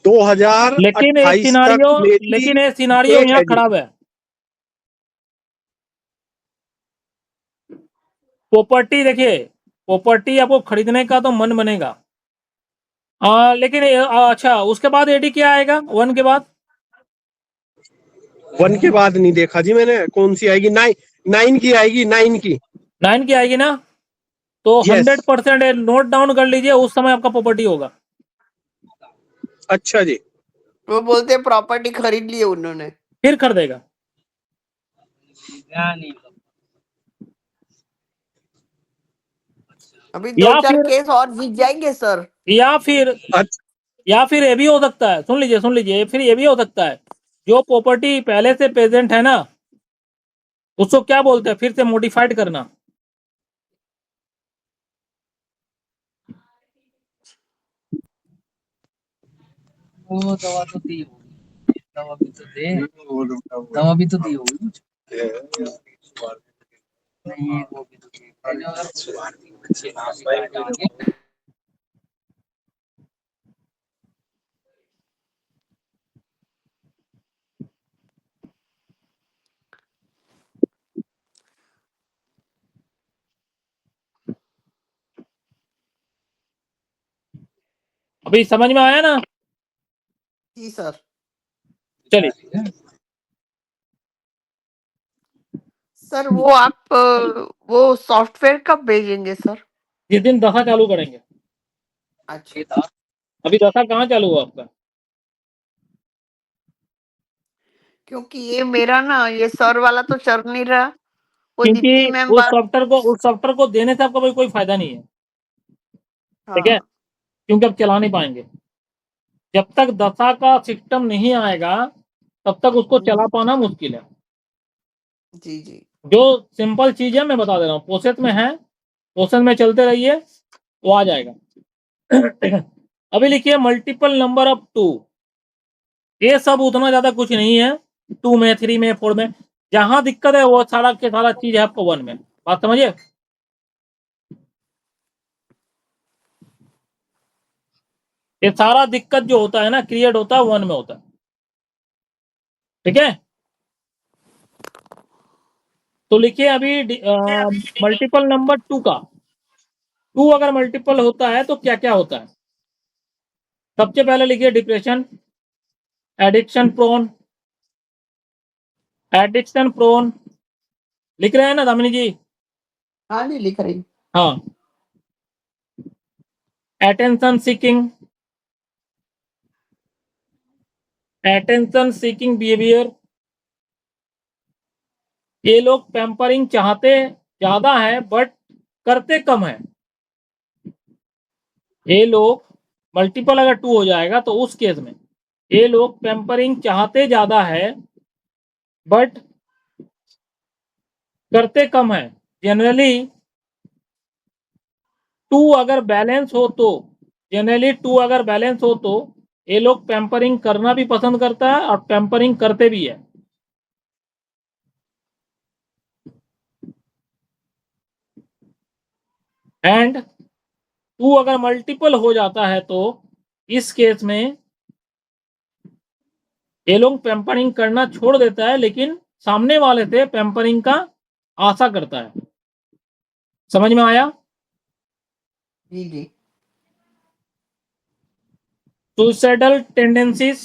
लेकिन ये 2028 सिनारियो तक मेरी लेकिन ये सिनारियो 8 यहाँ है जी। खराब है। प्रॉपर्टी देखिए, प्रॉपर्टी आपको खरीदने का तो मन बनेगा। लेकिन अच्छा, उसके बाद एडी क्या आएगा 1 के बाद? 1 के बाद नहीं देखा जी मैंने, कौन सी आएगी? 9 की आएगी, 9 की। 9 की आएगी ना? तो यस। 100% नोट डाउन कर लीजिए, उस समय आपका प्रॉपर्टी होगा। अच्छा जी। वो बोलते हैं प्रॉपर्टी खरीद ली है उन्होंने। फिर खरीदेगा। अभी दो या चार फिर केस और जीत जाएंगे सर। या फिर अच्छा, या फिर ये भी हो सकता है, सुन लीजिए, फिर ये भी हो सकता है जो प्रॉपर्टी पहले से प्रेजेंट है ना उसको क्या बोलते हैं, फिर से मॉडिफाइड करना। वो दवा तो दी होगी, दवा भी तो दी होगी। नहीं वो भी तो ठीक है। मैंने उधर अभी समझ में आया ना? जी सर। चलिए, सर वो आप वो सॉफ्टवेयर कब भेजेंगे सर? जिस दिन दशा चालू करेंगे। अच्छा, अभी दशा कहाँ चालू हुआ आपका? क्योंकि ये मेरा ना ये सर वाला तो चल नहीं रहा, वो दीप्ति क्योंकि मैम उस बात। सॉफ्टवेयर को देने से आपका कोई फायदा नहीं है, ठीक है? हाँ क्योंकि आप चला नहीं पाएंगे जब तक दशा का सिस्टम नहीं आएगा, तब तक उसको चला पाना मुश्किल है। जी जी। जो सिंपल चीज है मैं बता दे रहा हूँ, प्रोसेस में है, प्रोसेस में चलते रहिए, वो आ जाएगा। अभी लिखिए मल्टीपल नंबर ऑफ 2। ये सब उतना ज्यादा कुछ नहीं है, 2 में, 3 में, 4 में। जहां दिक्कत है वो सारा के सारा चीज है आपको 1 में। बात समझिए? ये सारा दिक्कत जो होता है ना, क्रिएट होता है 1 में होता है, ठीक है? तो लिखिए अभी मल्टीपल नंबर 2 का, 2 अगर मल्टीपल होता है तो क्या क्या होता है? सबसे पहले लिखिए depression, addiction prone, addiction prone. लिख रहे हैं ना दामिनी जी? हाँ जी लिख रही। हाँ। Attention seeking, attention seeking behaviour. ये लोग पैम्परिंग चाहते ज्यादा है बट करते कम है। ये लोग मल्टीपल अगर 2 हो जाएगा तो उस केस में ये लोग पैम्परिंग चाहते ज्यादा है बट करते कम है। जनरली 2 अगर बैलेंस हो तो, जनरली 2 अगर बैलेंस हो तो ये लोग पैम्परिंग करना भी पसंद करता है और पैम्परिंग करते भी है। एंड 2 अगर मल्टीपल हो जाता है तो इस केस में ये लोग पैम्परिंग करना छोड़ देता है, लेकिन सामने वाले से पैम्परिंग का आशा करता है। समझ में आया? जी जी। सुसाइडल टेंडेंसीज,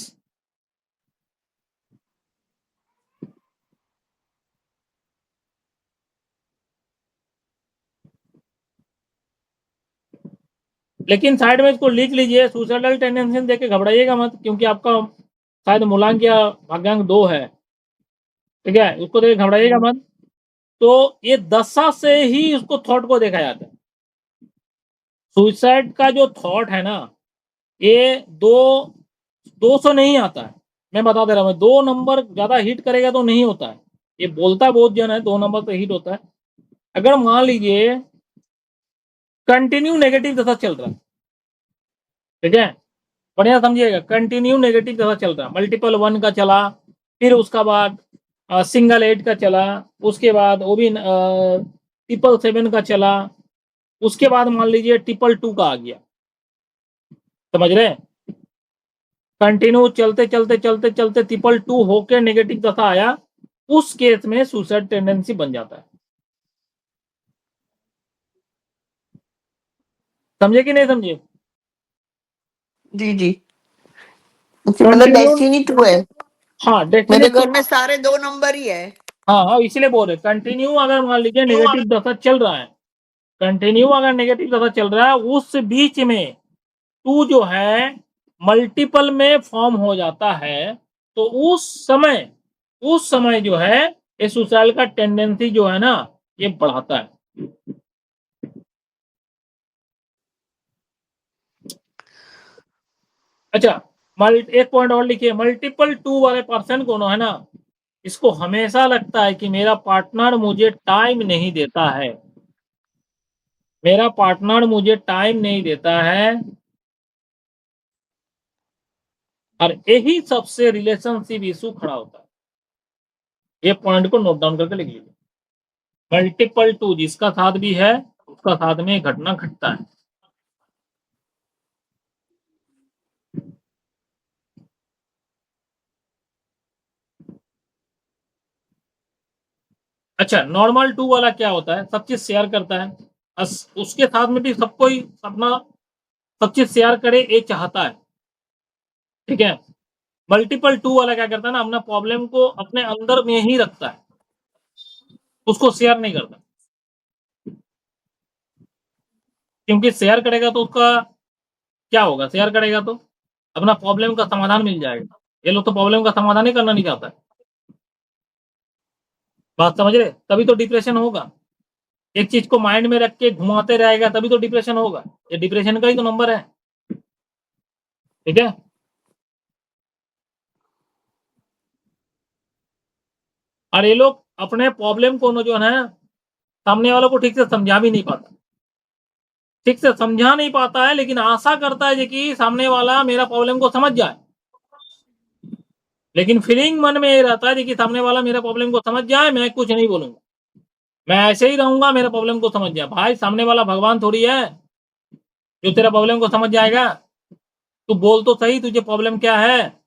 लेकिन साइड में इसको लिख लीजिए। सुसाइडल टेंडेंसी देख के घबराइएगा मत, क्योंकि आपका शायद मूलांक या भाग्यांक 2 है, ठीक है? उसको देख के घबराइएगा मत। तो ये दशा से ही उसको थॉट को देखा जाता है। सुसाइड का जो थॉट है ना, ये 200 नहीं आता है। मैं बता दे रहा हूँ, 2 नंबर ज्यादा हिट करेगा तो नहीं होता है। ये बोलता बहुत जन है 2 नंबर से हिट होता है। अगर मान लीजिए कंटिन्यू नेगेटिव दशा चल रहा है, ठीक है? बढ़िया समझिएगा, कंटिन्यू नेगेटिव दशा चल रहा है, मल्टीपल 1 का चला, फिर उसका बाद सिंगल 8 का चला, उसके बाद वो भी ट्रिपल 7 का चला, उसके बाद मान लीजिए ट्रिपल 2 का आ गया। समझ रहे? कंटिन्यू चलते चलते चलते चलते ट्रिपल 2 होके नेगेटिव दशा आया, उस केस में सुसाइड टेंडेंसी बन जाता है। समझे कि नहीं समझे? जी जी। मतलब डेस्टिनी 2 है, हाँ, डेस्टिनी मेरे घर में सारे 2 नंबर ही है। हाँ हाँ, इसलिए बोल रहे कंटिन्यू अगर मान लीजिए नेगेटिव दशा चल रहा है, कंटिन्यू अगर नेगेटिव दशा चल रहा है, उस बीच में 2 जो है मल्टीपल में फॉर्म हो जाता है, तो उस समय जो है ये सुसाइड का टेंडेंसी जो है ना, ये बढ़ाता है। अच्छा, एक पॉइंट और लिखिए, मल्टीपल 2 वाले पर्सन को है ना, इसको हमेशा लगता है कि मेरा पार्टनर मुझे टाइम नहीं देता है, मेरा पार्टनर मुझे टाइम नहीं देता है, और यही सबसे रिलेशनशिप इशू खड़ा होता है। ये पॉइंट को नोट डाउन करके लिख लीजिए। मल्टीपल टू जिसका साथ भी है उसका साथ में घटना घटता है। अच्छा, नॉर्मल टू वाला क्या होता है? सब चीज शेयर करता है, उसके साथ में भी सब कोई अपना सब चीज शेयर करे ये चाहता है, ठीक है। मल्टीपल टू वाला क्या करता है ना, अपना प्रॉब्लम को अपने अंदर में ही रखता है, उसको शेयर नहीं करता, क्योंकि शेयर करेगा तो उसका क्या होगा, शेयर करेगा तो अपना प्रॉब्लम का समाधान मिल जाएगा। ये लोग तो प्रॉब्लम का समाधान ही करना नहीं चाहता है। बात समझ रहे? तभी तो डिप्रेशन होगा। एक चीज को माइंड में रख के घुमाते रहेगा तभी तो डिप्रेशन होगा। ये डिप्रेशन का ही तो नंबर है, ठीक है। और ये लोग अपने प्रॉब्लम को जो है सामने वालों को ठीक से समझा भी नहीं पाता, ठीक से समझा नहीं पाता है, लेकिन आशा करता है कि सामने वाला मेरा प्रॉब्लम को समझ जाए। लेकिन फीलिंग मन में ये रहता है कि सामने वाला मेरा प्रॉब्लम को समझ जाए, मैं कुछ नहीं बोलूंगा, मैं ऐसे ही रहूंगा, मेरा प्रॉब्लम को समझ जाए। भाई सामने वाला भगवान थोड़ी है जो तेरा प्रॉब्लम को समझ जाएगा। तू बोल तो सही तुझे प्रॉब्लम क्या है।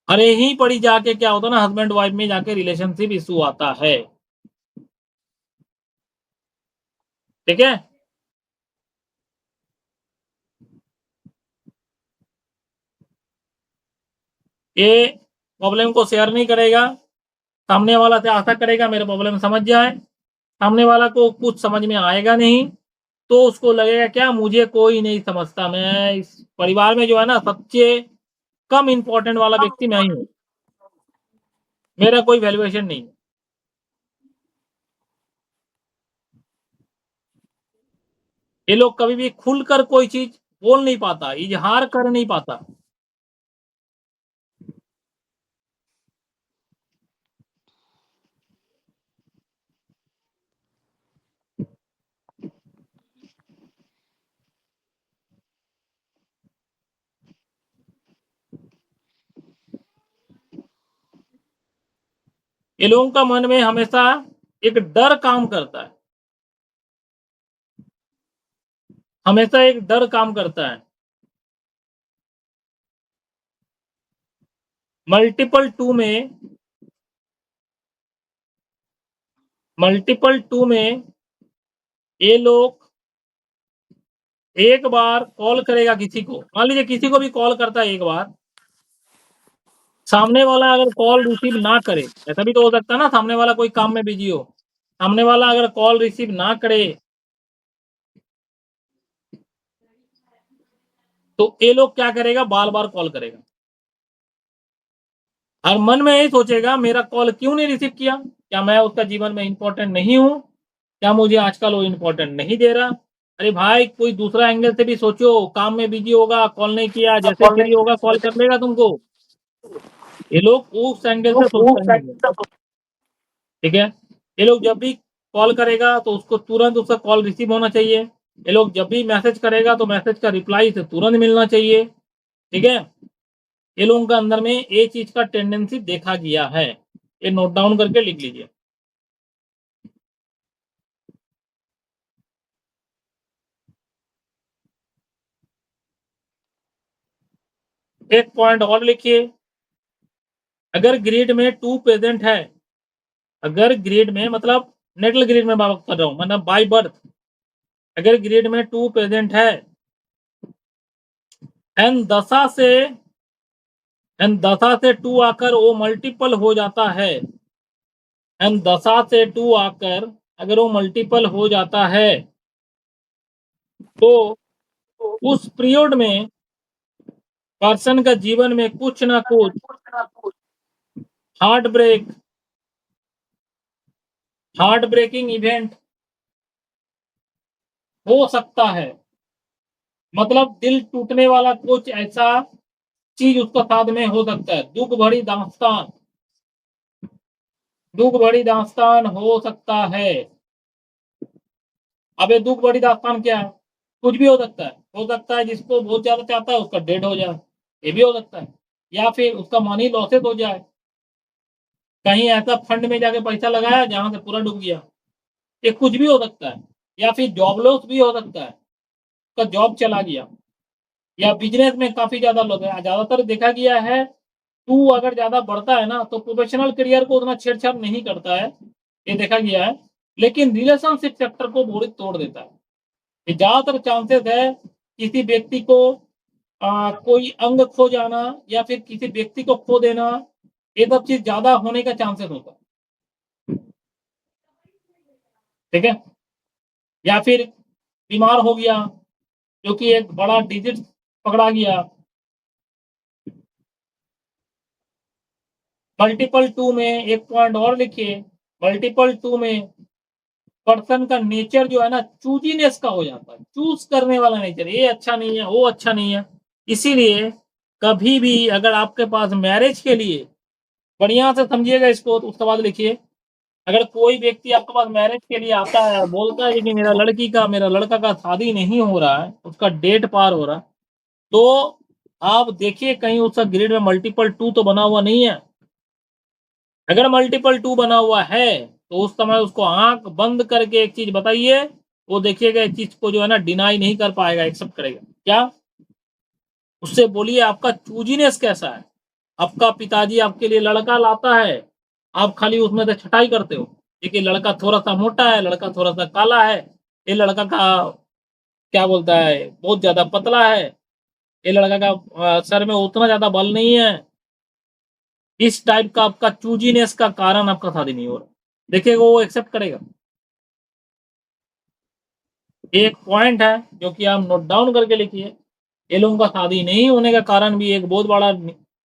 अरे ही पड़ी जाके क्या होता है ना, हस्बैंड वाइफ में जाके रिलेशनशिप इशू आता है, ठीक है। ये प्रॉब्लम को शेयर नहीं करेगा, सामने वाला से आशा करेगा मेरा प्रॉब्लम समझ जाए। सामने वाला को कुछ समझ में आएगा नहीं तो उसको लगेगा क्या, मुझे कोई नहीं समझता, मैं इस परिवार में जो है ना सबसे कम इंपॉर्टेंट वाला व्यक्ति मैं ही हूँ, मेरा कोई वैल्यूएशन नहीं। ये लोग कभी भी खुलकर कोई चीज बोल नहीं पाता, इजहार कर नहीं पाता। ये लोगों का मन में हमेशा एक डर काम करता है, हमेशा एक डर काम करता है। मल्टीपल टू में ये लोग एक बार कॉल करेगा किसी को, मान लीजिए किसी को भी कॉल करता है एक बार, सामने वाला अगर कॉल रिसीव ना करे, ऐसा भी तो हो सकता है ना सामने वाला कोई काम में बिजी हो, सामने वाला अगर कॉल रिसीव ना करे तो ये लोग क्या करेगा, बार बार कॉल करेगा और मन में यही सोचेगा मेरा कॉल क्यों नहीं रिसीव किया, क्या मैं उसका जीवन में इंपॉर्टेंट नहीं हूं, क्या मुझे आजकल वो इंपॉर्टेंट नहीं दे रहा। अरे भाई कोई दूसरा एंगल से भी सोचो, काम में बिजी होगा, कॉल नहीं किया, जैसे फ्री होगा कॉल कर लेगा तुमको। ये लोग उस एंगल से सोचते हैं, ठीक है। ये लोग जब भी कॉल करेगा तो उसको तुरंत उसका कॉल रिसीव होना चाहिए। ये लोग जब भी मैसेज करेगा तो मैसेज का रिप्लाई से तुरंत मिलना चाहिए, ठीक है। ये लोगों का अंदर में ये चीज का टेंडेंसी देखा गया है, ये नोट डाउन करके लिख लीजिए। एक पॉइंट और लिखिए, अगर ग्रिड में टू प्रेजेंट है, अगर ग्रिड में मतलब नेटल ग्रिड में बात कर रहा हूं, मतलब बाय बर्थ, अगर ग्रिड में टू प्रेजेंट है एंड दशा से टू आकर वो मल्टीपल हो जाता है, एंड दशा से टू आकर अगर वो मल्टीपल हो जाता है तो उस पीरियड में पर्सन का जीवन में कुछ ना कुछ हार्ट ब्रेकिंग इवेंट हो सकता है। मतलब दिल टूटने वाला कुछ ऐसा चीज उसका साथ में हो सकता है, दुख भरी दास्तान हो सकता है। अब ये दुख भरी दास्तान क्या है, कुछ भी हो सकता है जिसको बहुत ज्यादा चाहता है उसका डेड हो जाए, ये भी हो सकता है, या फिर उसका मनी लॉसेस हो जाए, कहीं ऐसा फंड में जाके पैसा लगाया जहां से पूरा डूब गया, ये कुछ भी हो सकता है। या फिर जॉब लॉस भी हो सकता है, उसका जॉब चला गया, या बिजनेस में काफी ज्यादा लोग है। ज्यादातर देखा गया है टू अगर ज्यादा बढ़ता है ना तो प्रोफेशनल करियर को उतना छेड़छाड़ नहीं करता है, ये देखा गया है, लेकिन रिलेशनशिप सेक्टर को पूरी तोड़ देता है। ये ज्यादातर चांसेस है किसी व्यक्ति को कोई अंग खो जाना या फिर किसी व्यक्ति को खो देना, ये सब चीज ज्यादा होने का चांसेस होता है। ठीक है, या फिर बीमार हो गया, जो कि एक बड़ा डिजीज पकड़ा गया। मल्टीपल टू में एक पॉइंट और लिखिए, मल्टीपल टू में पर्सन का नेचर जो है ना चूजीनेस का हो जाता है, चूज करने वाला नेचर, ये अच्छा नहीं है, वो अच्छा नहीं है। इसीलिए कभी भी अगर आपके पास मैरिज के लिए, बढ़िया से समझिएगा इसको, तो उसके बाद लिखिए, अगर कोई व्यक्ति आपके पास मैरिज के लिए आता है, बोलता है कि मेरा लड़का का शादी नहीं हो रहा है, उसका डेट पार हो रहा है, तो आप देखिए कहीं उसका ग्रिड में मल्टीपल टू तो बना हुआ नहीं है। अगर मल्टीपल टू बना हुआ है तो उस समय उसको आंख बंद करके एक चीज बताइए, वो देखिएगा इस चीज को जो है ना डिनाई नहीं कर पाएगा, एक्सेप्ट करेगा। क्या? उससे बोलिए आपका चूजीनेस कैसा है। आपका पिताजी आपके लिए लड़का लाता है, आप खाली उसमें से छटाई करते हो, देखिए लड़का थोड़ा सा मोटा है, लड़का थोड़ा सा काला है, ये लड़का का क्या बोलता है बहुत ज्यादा पतला है, ये लड़का का सर में उतना ज्यादा बल नहीं है। इस टाइप का आपका चूजीनेस का कारण आपका शादी नहीं हो रहा, देखिएगा वो एक्सेप्ट करेगा। एक पॉइंट है जो कि आप नोट डाउन करके लिखिए, ये लोगों का शादी नहीं होने का कारण भी एक बहुत बड़ा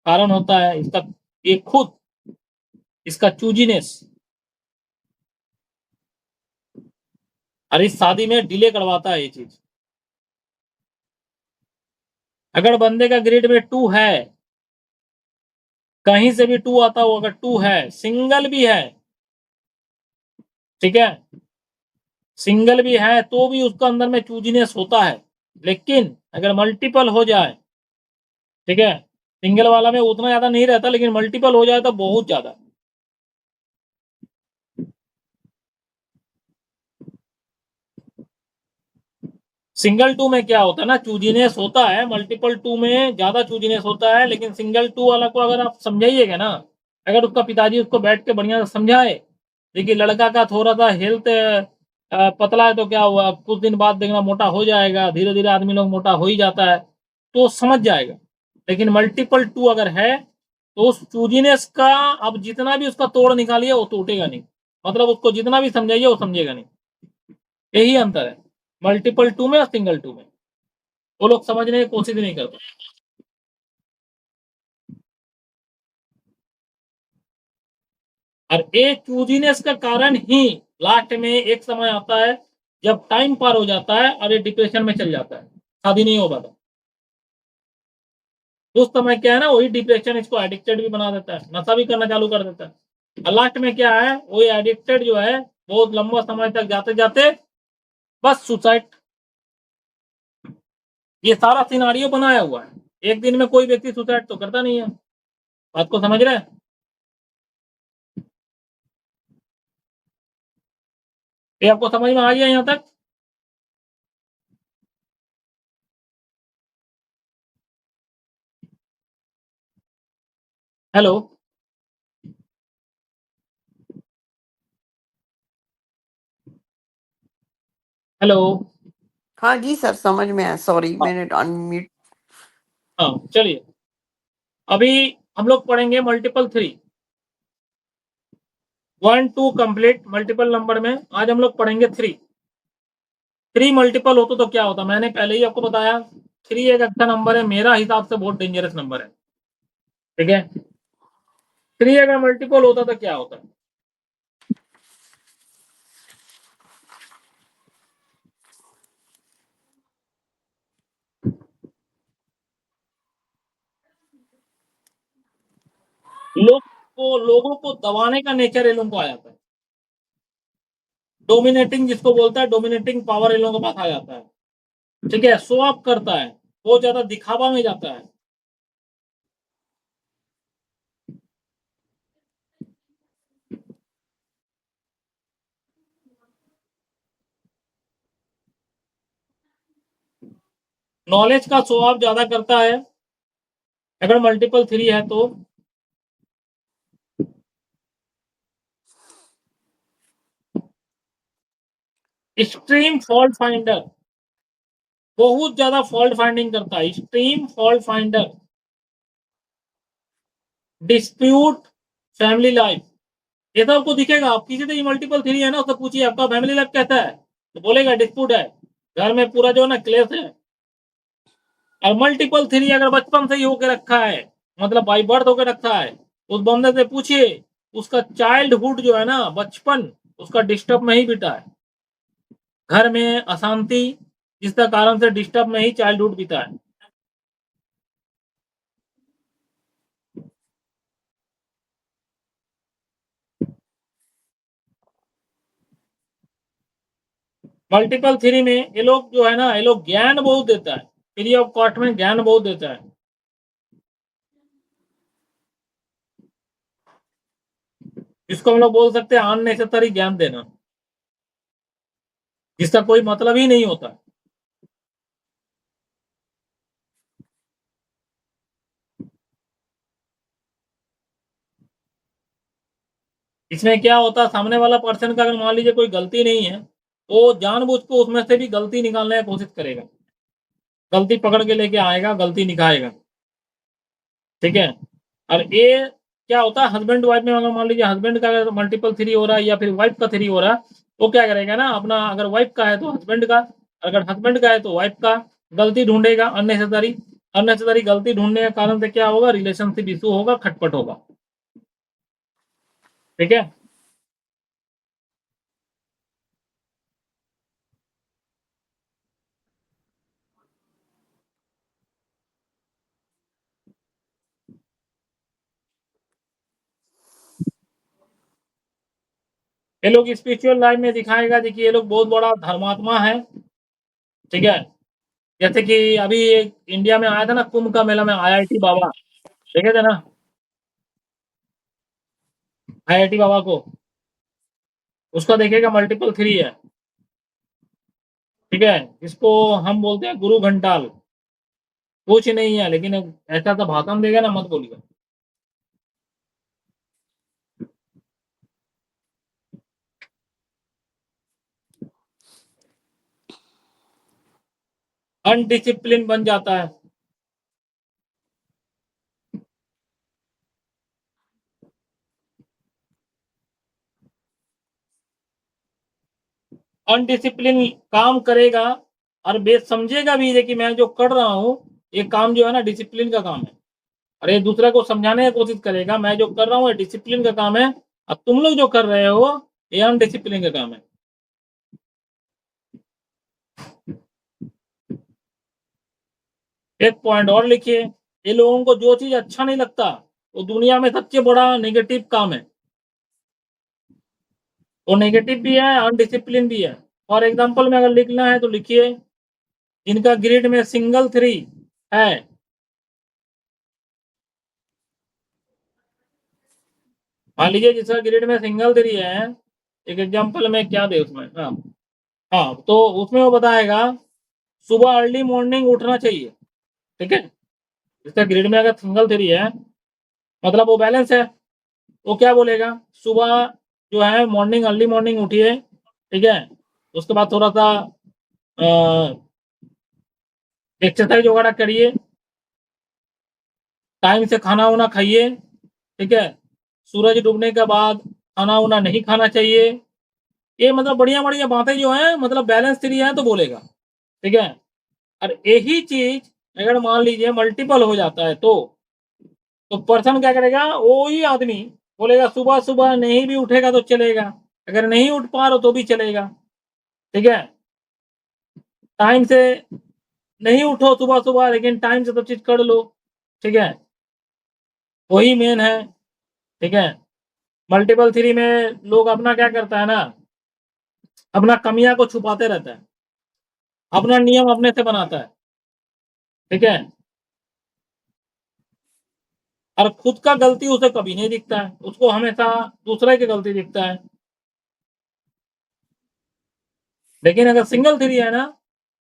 कारण होता है इसका, एक खुद इसका चूजीनेस, और इस शादी में डिले करवाता है ये चीज। अगर बंदे का ग्रेड में टू है, कहीं से भी टू आता हो, अगर टू है, सिंगल भी है, ठीक है, सिंगल भी है तो भी उसका अंदर में चूजीनेस होता है। लेकिन अगर मल्टीपल हो जाए, ठीक है, सिंगल वाला में उतना ज्यादा नहीं रहता, लेकिन मल्टीपल हो जाए तो बहुत ज्यादा। सिंगल टू में क्या होता है ना, चूजीनेस होता है, मल्टीपल टू में ज्यादा चूजीनेस होता है, लेकिन सिंगल टू वाला को अगर आप समझाइएगा ना, अगर उसका पिताजी उसको बैठ के बढ़िया से समझाए, देखिए लड़का का थोड़ा सा हेल्थ पतला है तो क्या हुआ, कुछ दिन बाद देखना मोटा हो जाएगा, धीरे धीरे आदमी लोग मोटा हो ही जाता है, तो समझ जाएगा। लेकिन मल्टीपल टू अगर है तो उस चूजीनेस का अब जितना भी उसका तोड़ निकालिए वो टूटेगा नहीं, मतलब उसको जितना भी समझाइए वो समझेगा नहीं। यही अंतर है मल्टीपल टू में और सिंगल टू में, वो लोग समझने की कोशिश नहीं करते। और ये चूजीनेस का कारण ही लास्ट में एक समय आता है जब टाइम पार हो जाता है और ये डिप्रेशन में चल जाता है, शादी नहीं हो पाता। उस समय क्या है ना, वही डिप्रेशन इसको एडिक्टेड भी बना देता है, नशा भी करना चालू कर देता है। और लास्ट में क्या है, वही एडिक्टेड जो है बहुत लंबा समय तक जाते जाते बस सुसाइड। ये सारा सिनारियो बनाया हुआ है, एक दिन में कोई व्यक्ति सुसाइड तो करता नहीं है। बात को समझ रहे हैं? ये आपको समझ में आ गया यहाँ तक? Hello, hello. हाँ जी सर, समझ में आया, सॉरी हाँ मैंने अनम्यूट। हाँ, चलिए अभी हम लोग पढ़ेंगे multiple three, 1 2 complete multiple number में। आज हम लोग पढ़ेंगे थ्री। थ्री मल्टीपल हो तो क्या होता, मैंने पहले ही आपको बताया, थ्री एक अच्छा नंबर है, मेरा हिसाब से बहुत डेंजरस नंबर है। ठीक है, थ्री अगर मल्टीपल होता तो क्या होता? लोगों को दबाने का नेचर इन लोगों को आ जाता है, डोमिनेटिंग जिसको बोलता है, डोमिनेटिंग पावर इन लोगों के पास आ जाता है। ठीक है, शो ऑफ करता है, बहुत ज्यादा दिखावा में जाता है। नॉलेज का शो ऑफ ज्यादा करता है अगर मल्टीपल 3 है तो। एक्सट्रीम फॉल्ट फाइंडर, बहुत ज्यादा फॉल्ट फाइंडिंग करता है। Extreme fault finder, dispute family life, ये तो आपको दिखेगा। आप किसी से मल्टीपल 3 है ना, उससे पूछिए आपका फैमिली लाइफ कैसा है, तो बोलेगा डिस्प्यूट है, घर में पूरा जो है ना क्लेश है। और मल्टीपल 3 अगर बचपन से ही होके रखा है, मतलब बाई बर्थ होके रखा है, उस बंदे से पूछिए उसका चाइल्डहुड जो है ना, बचपन उसका डिस्टर्ब में ही बीता है, घर में अशांति जिसका कारण से डिस्टर्ब में ही चाइल्डहुड बीता है। मल्टीपल 3 में ये लोग जो है ना, ये लोग ज्ञान बहुत देता है, फ्री ऑफ कॉस्ट में ज्ञान बहुत देता है। इसको हम लोग बोल सकते हैं अननेसेसरी ज्ञान देना, जिसका कोई मतलब ही नहीं होता। इसमें क्या होता है, सामने वाला पर्सन का अगर मान लीजिए कोई गलती नहीं है, वो जानबूझ के उसमें से भी गलती निकालने की कोशिश करेगा, गलती पकड़ के लेके आएगा, गलती निकालेगा, ठीक है। और ये क्या होता है, हस्बैंड वाइफ में अगर मान लीजिए हस्बैंड का अगर मल्टीपल 3 हो रहा है या फिर वाइफ का 3 हो रहा है, वो क्या करेगा ना, अपना अगर वाइफ का है तो हस्बैंड का, अगर हस्बैंड का है तो वाइफ का गलती ढूंढेगा, अननेसेसरी। अननेसेसरी गलती ढूंढने के कारण से क्या होगा, रिलेशनशिप इशू होगा, खटपट होगा, ठीक है। ये लोग स्पिरिचुअल लाइफ में दिखाएगा, देखिए ये लोग बहुत बड़ा धर्मात्मा है, ठीक है। जैसे कि अभी एक इंडिया में आया था ना कुंभ का मेला में, आईआईटी बाबा देखे थे ना, आईआईटी बाबा को, उसका देखेगा मल्टीपल 3 है, ठीक है। इसको हम बोलते हैं गुरु घंटाल, कुछ नहीं है, लेकिन ऐसा तो भाषण देगा ना, मत बोलिए। अनडिसिप्लिन बन जाता है, अनडिसिप्लिन काम करेगा और बेस समझेगा भी है कि मैं जो कर रहा हूँ ये काम जो है ना डिसिप्लिन का काम है, और ये दूसरे को समझाने की कोशिश करेगा मैं जो कर रहा हूँ ये डिसिप्लिन का काम है, और तुम लोग जो कर रहे हो ये अनडिसिप्लिन का काम है। एक पॉइंट और लिखिए, ये लोगों को जो चीज अच्छा नहीं लगता वो दुनिया में सबसे बड़ा नेगेटिव काम है, वो नेगेटिव भी है, अनडिसिप्लिन भी है। फॉर एग्जाम्पल में अगर लिखना है तो लिखिए, इनका ग्रिड में सिंगल 3 है, मान लीजिए जिसका ग्रिड में सिंगल 3 है, एक एग्जाम्पल में क्या दे उसमें, हाँ हाँ, तो उसमें वो बताएगा सुबह अर्ली मॉर्निंग उठना चाहिए, ठीक है। जिसका ग्रिड में अगर सिंगल 3 है मतलब वो बैलेंस है, वो क्या बोलेगा, सुबह जो है मॉर्निंग अर्ली मॉर्निंग उठिए, ठीक है। उसके बाद थोड़ा सा एक्सरसाइज वगैरह करिए, टाइम से खाना वाना खाइए, ठीक है। सूरज डूबने के बाद खाना वाना नहीं खाना चाहिए। ये मतलब बढ़िया बढ़िया बातें जो है, मतलब बैलेंस 3 है तो बोलेगा, ठीक है। और यही चीज अगर मान लीजिए मल्टीपल हो जाता है तो पर्सन क्या करेगा, वो ही आदमी बोलेगा सुबह सुबह नहीं भी उठेगा तो चलेगा, अगर नहीं उठ पा रहे तो भी चलेगा, ठीक है। टाइम से नहीं उठो सुबह सुबह, लेकिन टाइम से सब चीज कर लो, ठीक है, वही मेन है, ठीक है। मल्टीपल 3 में लोग अपना क्या करता है ना, अपना कमियां को छुपाते रहता है, अपना नियम अपने से बनाता है, ठीक है। और खुद का गलती उसे कभी नहीं दिखता है, उसको हमेशा दूसरे की गलती दिखता है। लेकिन अगर सिंगल 3 है ना,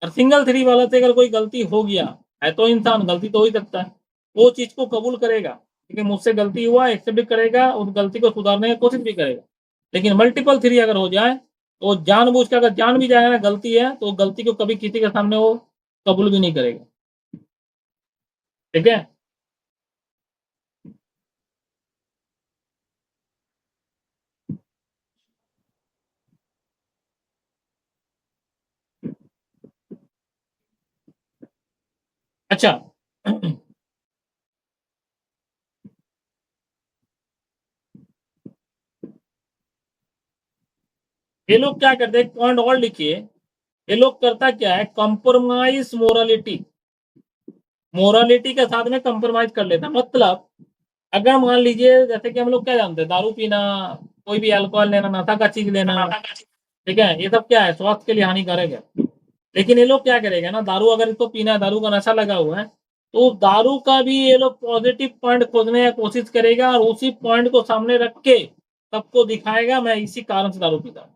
और सिंगल 3 वाला से अगर कोई गलती हो गया है तो इंसान गलती तो हो ही सकता है, वो चीज को कबूल करेगा, लेकिन मुझसे गलती हुआ एक्सेप्ट भी करेगा, उस गलती को सुधारने की कोशिश भी करेगा। लेकिन मल्टीपल 3 अगर हो जाए तो जानबूझ के अगर जान भी जाएगा ना गलती है तो गलती को कभी किसी के सामने वो कबूल भी नहीं करेगा। ठीक है। अच्छा ये लोग क्या करते हैं, एक पॉइंट और लिखिए, ये लोग करता क्या है, कंप्रोमाइज मोरालिटी, मोरालिटी के साथ में कंप्रोमाइज कर लेता। मतलब अगर मान लीजिए जैसे कि हम लोग क्या जानते हैं, दारू पीना, कोई भी अल्कोहल लेना, नशा का चीज लेना, ठीक है, ये सब क्या है, स्वास्थ्य के लिए हानिकारक है। लेकिन ये लोग क्या करेगा ना, दारू अगर इसको पीना है, दारू का नशा लगा हुआ है, तो दारू का भी ये लोग पॉजिटिव पॉइंट खोजने की कोशिश करेगा और उसी पॉइंट को सामने रख के सबको दिखाएगा मैं इसी कारण से दारू पीता हूं।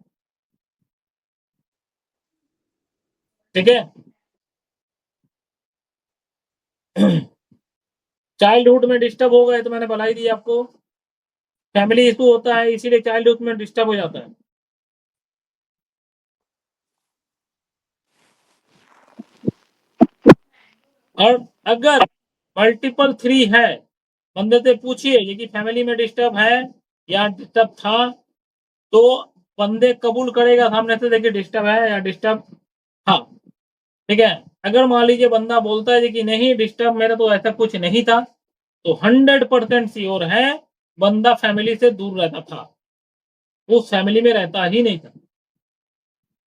ठीक है। चाइल्डहुड में डिस्टर्ब हो गए तो मैंने बता ही दिया आपको, फैमिली इशू होता है इसीलिए चाइल्डहुड में डिस्टर्ब हो जाता है। और अगर मल्टीपल 3 है, बंदे से पूछिए ये कि फैमिली में डिस्टर्ब है या डिस्टर्ब था, तो बंदे कबूल करेगा सामने से, देखिए डिस्टर्ब है या डिस्टर्ब था। ठीक है। अगर मान लीजिए बंदा बोलता है कि नहीं डिस्टर्ब मेरा तो ऐसा कुछ नहीं था, तो 100% श्योर है बंदा फैमिली से दूर रहता था, वो फैमिली में रहता ही नहीं था।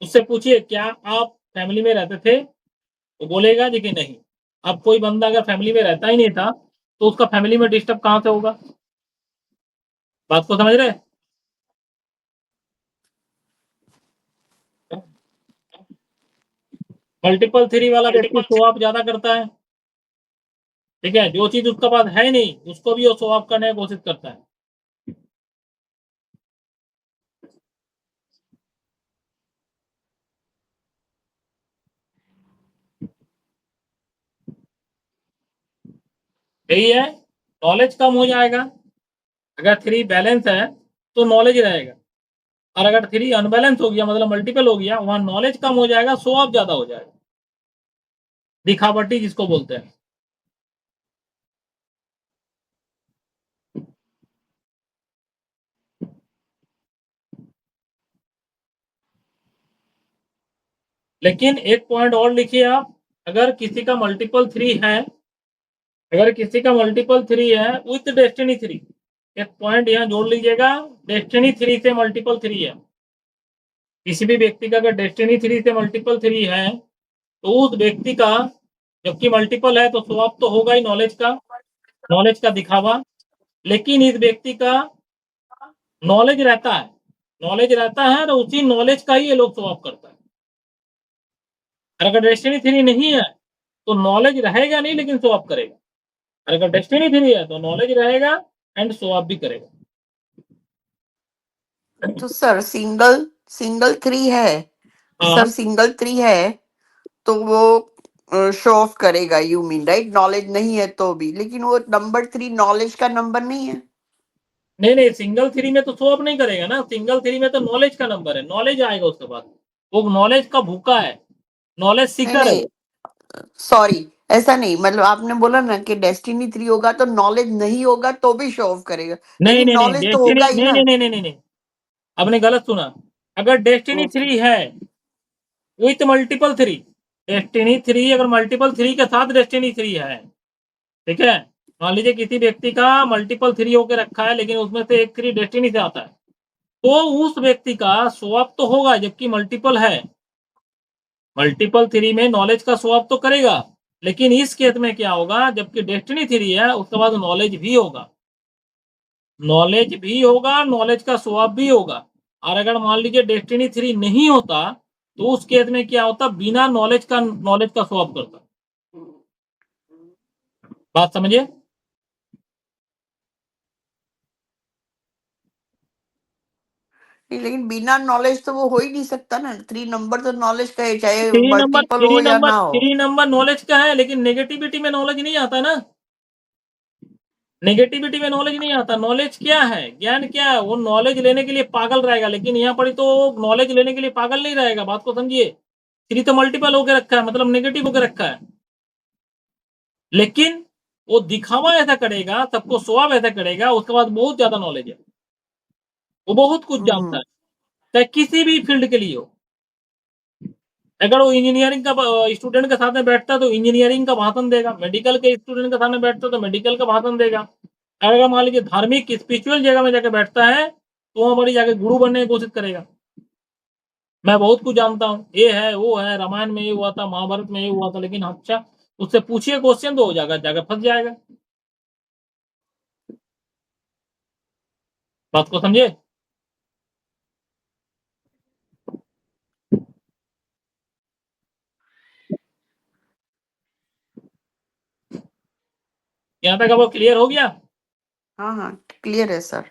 उससे पूछिए क्या आप फैमिली में रहते थे, तो बोलेगा जी कि नहीं। अब कोई बंदा अगर फैमिली में रहता ही नहीं था तो उसका फैमिली में डिस्टर्ब कहां से होगा, बात को समझ रहे हैं? मल्टीपल 3 वाला व्यक्ति शो ऑफ ज्यादा करता है। ठीक है, जो चीज उसके पास है नहीं उसको भी वो शो ऑफ करने की कोशिश करता है। यही है, नॉलेज कम हो जाएगा। अगर 3 बैलेंस है तो नॉलेज रहेगा, और अगर 3 अनबैलेंस हो गया मतलब मल्टीपल हो गया, वहां नॉलेज कम हो जाएगा, शो ऑफ ज्यादा हो जाएगा, दिखावटी जिसको बोलते हैं। लेकिन एक पॉइंट और लिखिए आप, अगर किसी का मल्टीपल 3 है, अगर किसी का मल्टीपल 3 है विथ डेस्टिनी 3, एक पॉइंट यहां जोड़ लीजिएगा, डेस्टिनी 3 से मल्टीपल 3 है। किसी भी व्यक्ति का अगर डेस्टिनी 3 से मल्टीपल 3 है तो उस व्यक्ति का, जबकि मल्टीपल है तो स्वभाव तो होगा ही नॉलेज का दिखावा। लेकिन इस व्यक्ति का नॉलेज रहता है तो उसी नॉलेज का ही ये लोग स्वभाव करता है। और अगर डेस्टिनी 3 नहीं है तो नॉलेज रहेगा नहीं लेकिन स्वभाव करेगा, और अगर डेस्टिनी 3 है तो नॉलेज रहेगा एंड स्वभाव भी करेगा। तो सर सिंगल सिंगल 3 है, हाँ सर सिंगल 3 है तो वो शो ऑफ करेगा, यू मीन राइट, नॉलेज नहीं है तो भी, लेकिन वो नंबर 3 नॉलेज का नंबर नहीं है। नहीं नहीं, सिंगल 3 में तो शो ऑफ नहीं करेगा ना, सिंगल 3 में तो नॉलेज का नंबर है, नॉलेज आएगा उसके बाद, वो नॉलेज का भूखा है, नॉलेज नहीं सीकर है नहीं, वो। सॉरी, ऐसा नहीं, मतलब आपने बोला ना कि डेस्टिनी 3 होगा तो नॉलेज नहीं होगा तो भी शो ऑफ करेगा, नहीं लेकिन नहीं नहीं, नॉलेज तो डेस्टिनी होगा ही नहीं ना। नहीं नहीं नहीं नहीं नहीं, आपने गलत सुना। अगर डेस्टिनी ओके। 3 है विथ मल्टीपल 3, डेस्टिनी 3 अगर मल्टीपल 3 के साथ डेस्टिनी 3 है, ठीक है, मान लीजिए किसी व्यक्ति का मल्टीपल 3 होकर रखा है लेकिन उसमें से एक 3 डेस्टिनी से आता है, तो उस व्यक्ति का स्वभाव तो होगा, जबकि मल्टीपल है, मल्टीपल 3 में नॉलेज का स्वभाव तो करेगा। लेकिन इस केस में क्या होगा, जबकि डेस्टिनी 3 है उसके बाद नॉलेज भी होगा, नॉलेज का स्वभाव भी होगा। और अगर मान लीजिए डेस्टिनी 3 नहीं होता तो उस केस में क्या होता, बिना नॉलेज का स्वभाव करता। बात समझिए। नहीं, लेकिन बिना नॉलेज तो वो हो ही नहीं सकता ना। 3 नंबर तो नॉलेज का है, चाहे थ्री मल्टीपल हो या ना हो। नंबर नॉलेज का है, लेकिन नेगेटिविटी में नॉलेज नहीं आता ना। नेगेटिविटी में नॉलेज नहीं आता। नॉलेज क्या है, ज्ञान क्या है, वो नॉलेज लेने के लिए पागल रहेगा, लेकिन यहाँ पर तो नॉलेज लेने के लिए पागल नहीं रहेगा। बात को समझिए। 3 तो मल्टीपल होकर रखा है, मतलब नेगेटिव होकर रखा है, लेकिन वो दिखावा ऐसा करेगा, सबको स्वभाव ऐसा करेगा, उसके बाद बहुत ज्यादा नॉलेज है, वो बहुत कुछ जानता है, चाहे किसी भी फील्ड के लिए हो। अगर वो इंजीनियरिंग का स्टूडेंट के साथ में बैठता है तो इंजीनियरिंग का भाषण देगा, मेडिकल के स्टूडेंट के सामने बैठता है तो मेडिकल का भाषण देगा। अगर मान लीजिए धार्मिक स्पिरिचुअल जगह में जाकर बैठता है तो वहां बड़ी जाकर गुरु बनने की कोशिश करेगा। मैं बहुत कुछ जानता हूँ, ये है वो है, रामायण में ये हुआ था, महाभारत में ये हुआ था, लेकिन अच्छा उससे पूछिए क्वेश्चन तो हो जाएगा, जाकर फंस जाएगा। बात को समझे। यहाँ तक अब वो क्लियर हो गया। हाँ हाँ, क्लियर है सर।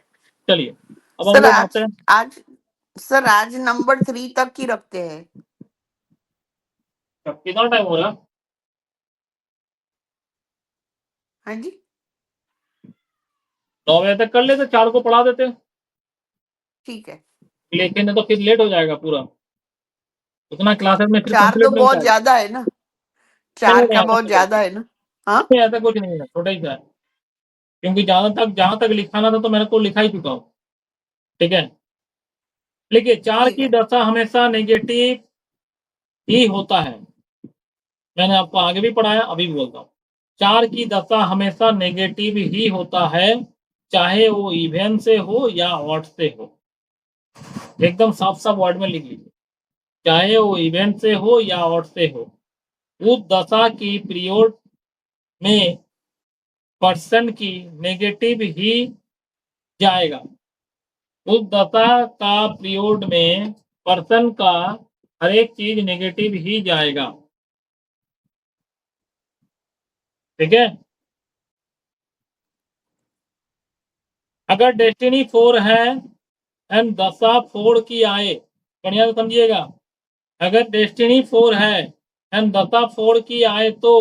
चलिए अब हम सर लोग आते हैं। आज नंबर 3 तक ही रखते हैं। कितना टाइम हो रहा। हाँ जी, 9 बजे तक कर लेते, 4 को पढ़ा देते, ठीक है। लेकिन तो फिर लेट हो जाएगा पूरा, उतना क्लासेस में फिर 4 तो कंप्लीट नहीं हो बहुत पाएगा। ज्यादा है ना, नहीं 4 नहीं, का ऐसा बहुत नहीं ज्यादा करना। है ना। हाँ, नहीं, ऐसा कुछ नहीं है, छोटा ही सा है, क्योंकि जहां तक लिखाना था तो मैंने को लिखा ही चुका हूँ। ठीक है, देखिए 4 ठीक की है। दशा हमेशा नेगेटिव ही होता है। मैंने आपको आगे भी पढ़ाया, अभी भी बोलता हूँ। 4 की दशा हमेशा नेगेटिव ही होता है, चाहे वो इवन से हो या ऑड से हो। एकदम साफ साफ वर्ड में लिख लीजिए, चाहे वो इवेंट से हो या ऑड से हो, उस दशा की पीरियड में पर्सन की नेगेटिव ही जाएगा। उस दशा का पीरियड में पर्सन का हर एक चीज नेगेटिव ही जाएगा। ठीक है, अगर डेस्टिनी 4 है एंड दशा 4 की आए, बढ़िया से समझिएगा, अगर डेस्टिनी 4 है एंड दशा 4 की आए तो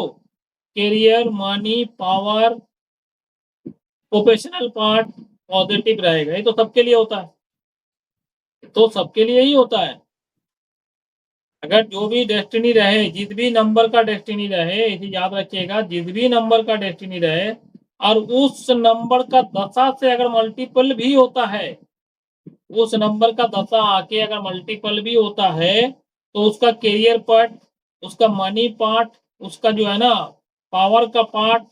career, money, power, professional part positive रहेगा। ये तो सबके लिए होता है, तो सबके लिए ही होता है। अगर जो भी डेस्टिनी रहे, जिस भी नंबर का डेस्टिनी रहे, इसे याद रखिएगा, जिस भी नंबर का डेस्टिनी रहे और उस नंबर का दशा से अगर मल्टीपल भी होता है, उस नंबर का दशा आके अगर मल्टीपल भी होता है तो उसका कैरियर पार्ट, उसका मनी पार्ट, उसका जो है ना पावर का पार्ट,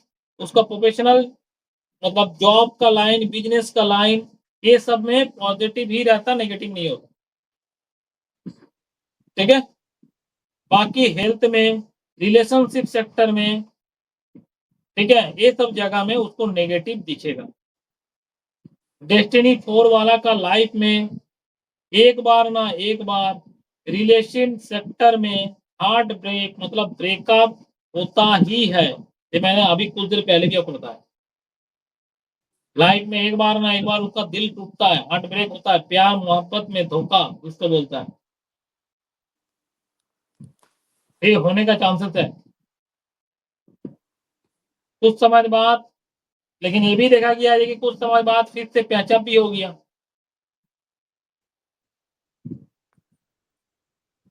उसका प्रोफेशनल मतलब जॉब का लाइन, बिजनेस का लाइन, ये सब में पॉजिटिव ही रहता, नेगेटिव नहीं होता। ठीक है, बाकी हेल्थ में, रिलेशनशिप सेक्टर में, ठीक है, ये सब जगह में उसको नेगेटिव दिखेगा। डेस्टिनी 4 वाला का लाइफ में एक बार ना एक बार रिलेशन सेक्टर में हार्ट ब्रेक मतलब ब्रेकअप होता ही है। ये मैंने अभी कुछ देर पहले भी आपको बताया। लाइफ में एक बार ना एक बार उसका दिल टूटता है, हार्ट ब्रेक होता है, प्यार मोहब्बत में धोखा इसको बोलता है, ये होने का चांसेस है कुछ समय बाद। लेकिन ये भी देखा गया है कि कुछ समय बाद फिर से पैचअप भी हो गया,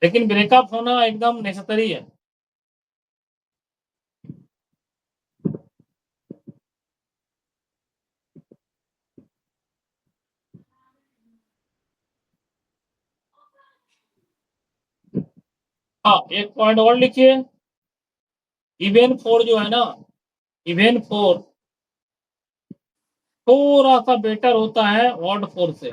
लेकिन ब्रेकअप होना एकदम नेसेसरी है। हाँ, एक पॉइंट और लिखिए, इवेन 4 जो है ना, इवेन 4 थोड़ा सा बेटर होता है ऑड 4 से।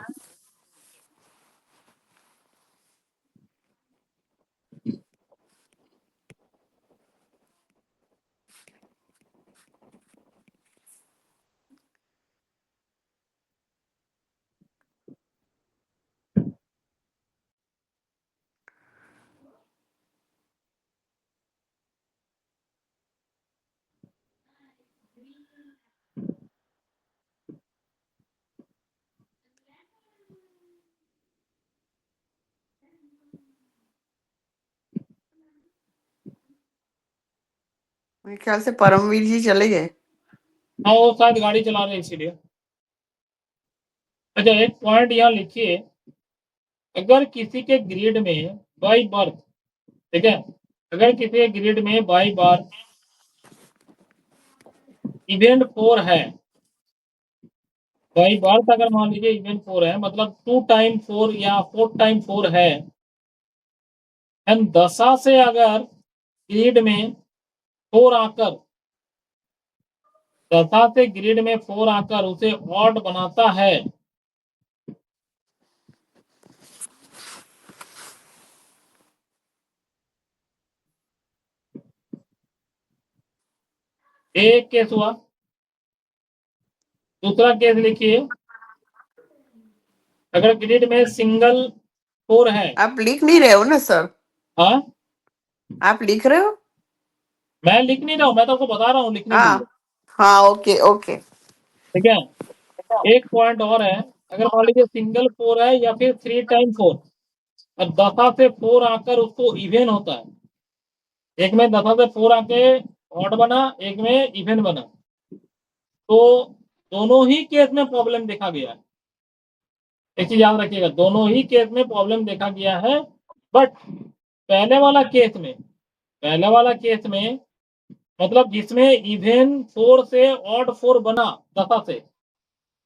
मेरे ख्याल से परमवीर जी चले गए। हाँ वो शायद गाड़ी चला रहे इसीलिए। अच्छा एक पॉइंट यहाँ लिखिए, अगर किसी के ग्रिड में बाई बर्थ, ठीक है, अगर किसी के ग्रिड में बाई बर्थ इवेंट 4 है, बाई बर्थ अगर मान लीजिए इवेंट 4 है, मतलब 2 टाइम 4 या 4 टाइम 4 है, एंड दशा से अगर ग्रिड में 4 आकर, दशा से ग्रिड में 4 आकर उसे ऑड बनाता है, एक केस हुआ। दूसरा केस लिखिए, अगर ग्रिड में सिंगल 4 है। आप लिख नहीं रहे हो ना सर? हाँ आप लिख रहे हो? मैं लिख नहीं रहा हूँ, मैं तो आपको बता रहा हूँ लिखने के लिए, हाँ हाँ, ओके ओके। ठीक है। एक पॉइंट और है, अगर मान लीजिए सिंगल 4 है या फिर 3 टाइम 4 और दशा से 4 आकर उसको इवेन होता है, एक में दशा से 4 आके ऑड बना, एक में इवेन बना, तो दोनों ही केस में प्रॉब्लम देखा गया है। एक चीज याद रखिएगा, दोनों ही केस में प्रॉब्लम देखा गया है, बट पहले वाला केस में, पहले वाला केस में मतलब जिसमें इवेन 4 से ऑड 4 बना दशा से,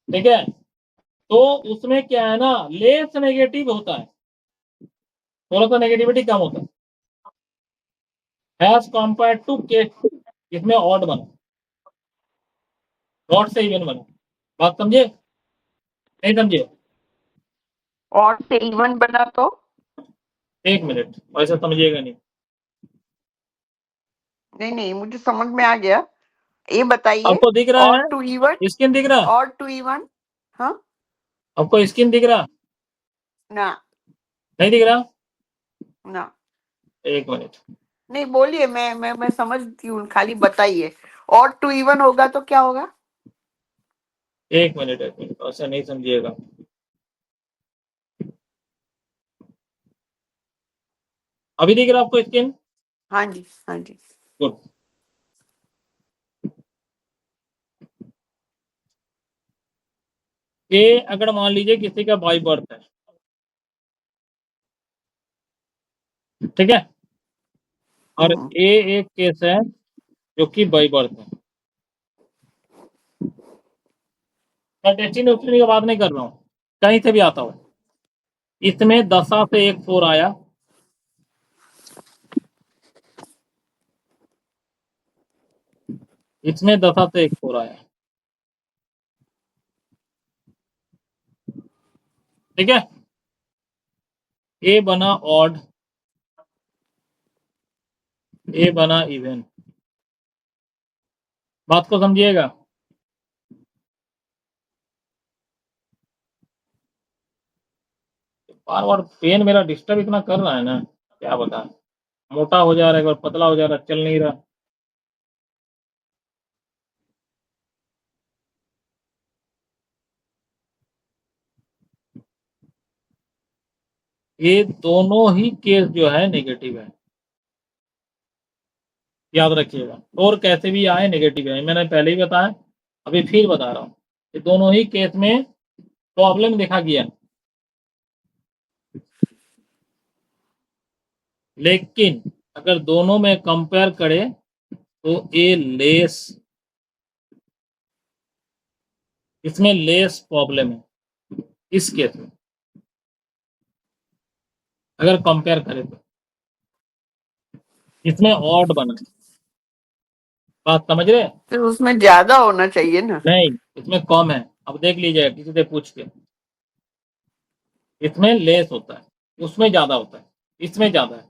ठीक है, तो उसमें क्या है ना, लेस नेगेटिव होता है, थोड़ा सा नेगेटिविटी कम होता है एज कंपेयर टू केस जिसमें ऑड बना, ऑड से इवन बना। बात समझे नहीं समझे? और से इवन बना तो? एक मिनट, ऐसा समझिएगा नहीं। नहीं नहीं, मुझे समझ में आ गया। ये बताइए, आपको दिख रहा और है टू इवन, स्किन दिख रहा है? और टू इवन। हाँ आपको स्किन दिख रहा ना, नहीं दिख रहा? ना एक मिनट, नहीं बोलिए, मैं समझती हूँ, खाली बताइए। और टू इवन होगा तो क्या होगा? एक मिनट, एक मिनट, ऐसा नहीं समझिएगा। अभी दिख रहा आपको स्किन? हाँ जी हाँ जी। गुड। ये अगर मान लीजिए किसी का बाई बर्थ है, ठीक है, और ए एक केस है जो कि बाई बर्थ है। मैं डेस्टिनी उस्टिनी की बात नहीं कर रहा हूँ, कहीं से भी आता हो। इसमें दशा से एक 4 आया, इसमें दशा से एक 4 आया, ठीक है, ए बना ऑड, ए बना इवन। बात को समझिएगा। बार बार पेन मेरा डिस्टर्ब इतना कर रहा है ना, क्या बता, मोटा हो जा रहा है, एक बार पतला हो जा रहा है, चल नहीं रहा। ये दोनों ही केस जो है नेगेटिव है, याद रखिएगा, और कैसे भी आए नेगेटिव है, मैंने पहले ही बताया, अभी फिर बता रहा हूँ, ये दोनों ही केस में प्रॉब्लम देखा गया, लेकिन अगर दोनों में कंपेयर करें तो ए लेस, इसमें लेस प्रॉब्लम है इस केस में, अगर कंपेयर करें तो इसमें ऑड बना। बात समझ रहे? फिर उसमें ज्यादा होना चाहिए ना? नहीं, इसमें कम है, अब देख लीजिए किसी से पूछ के, इसमें लेस होता है, उसमें ज्यादा होता है, इसमें ज्यादा है,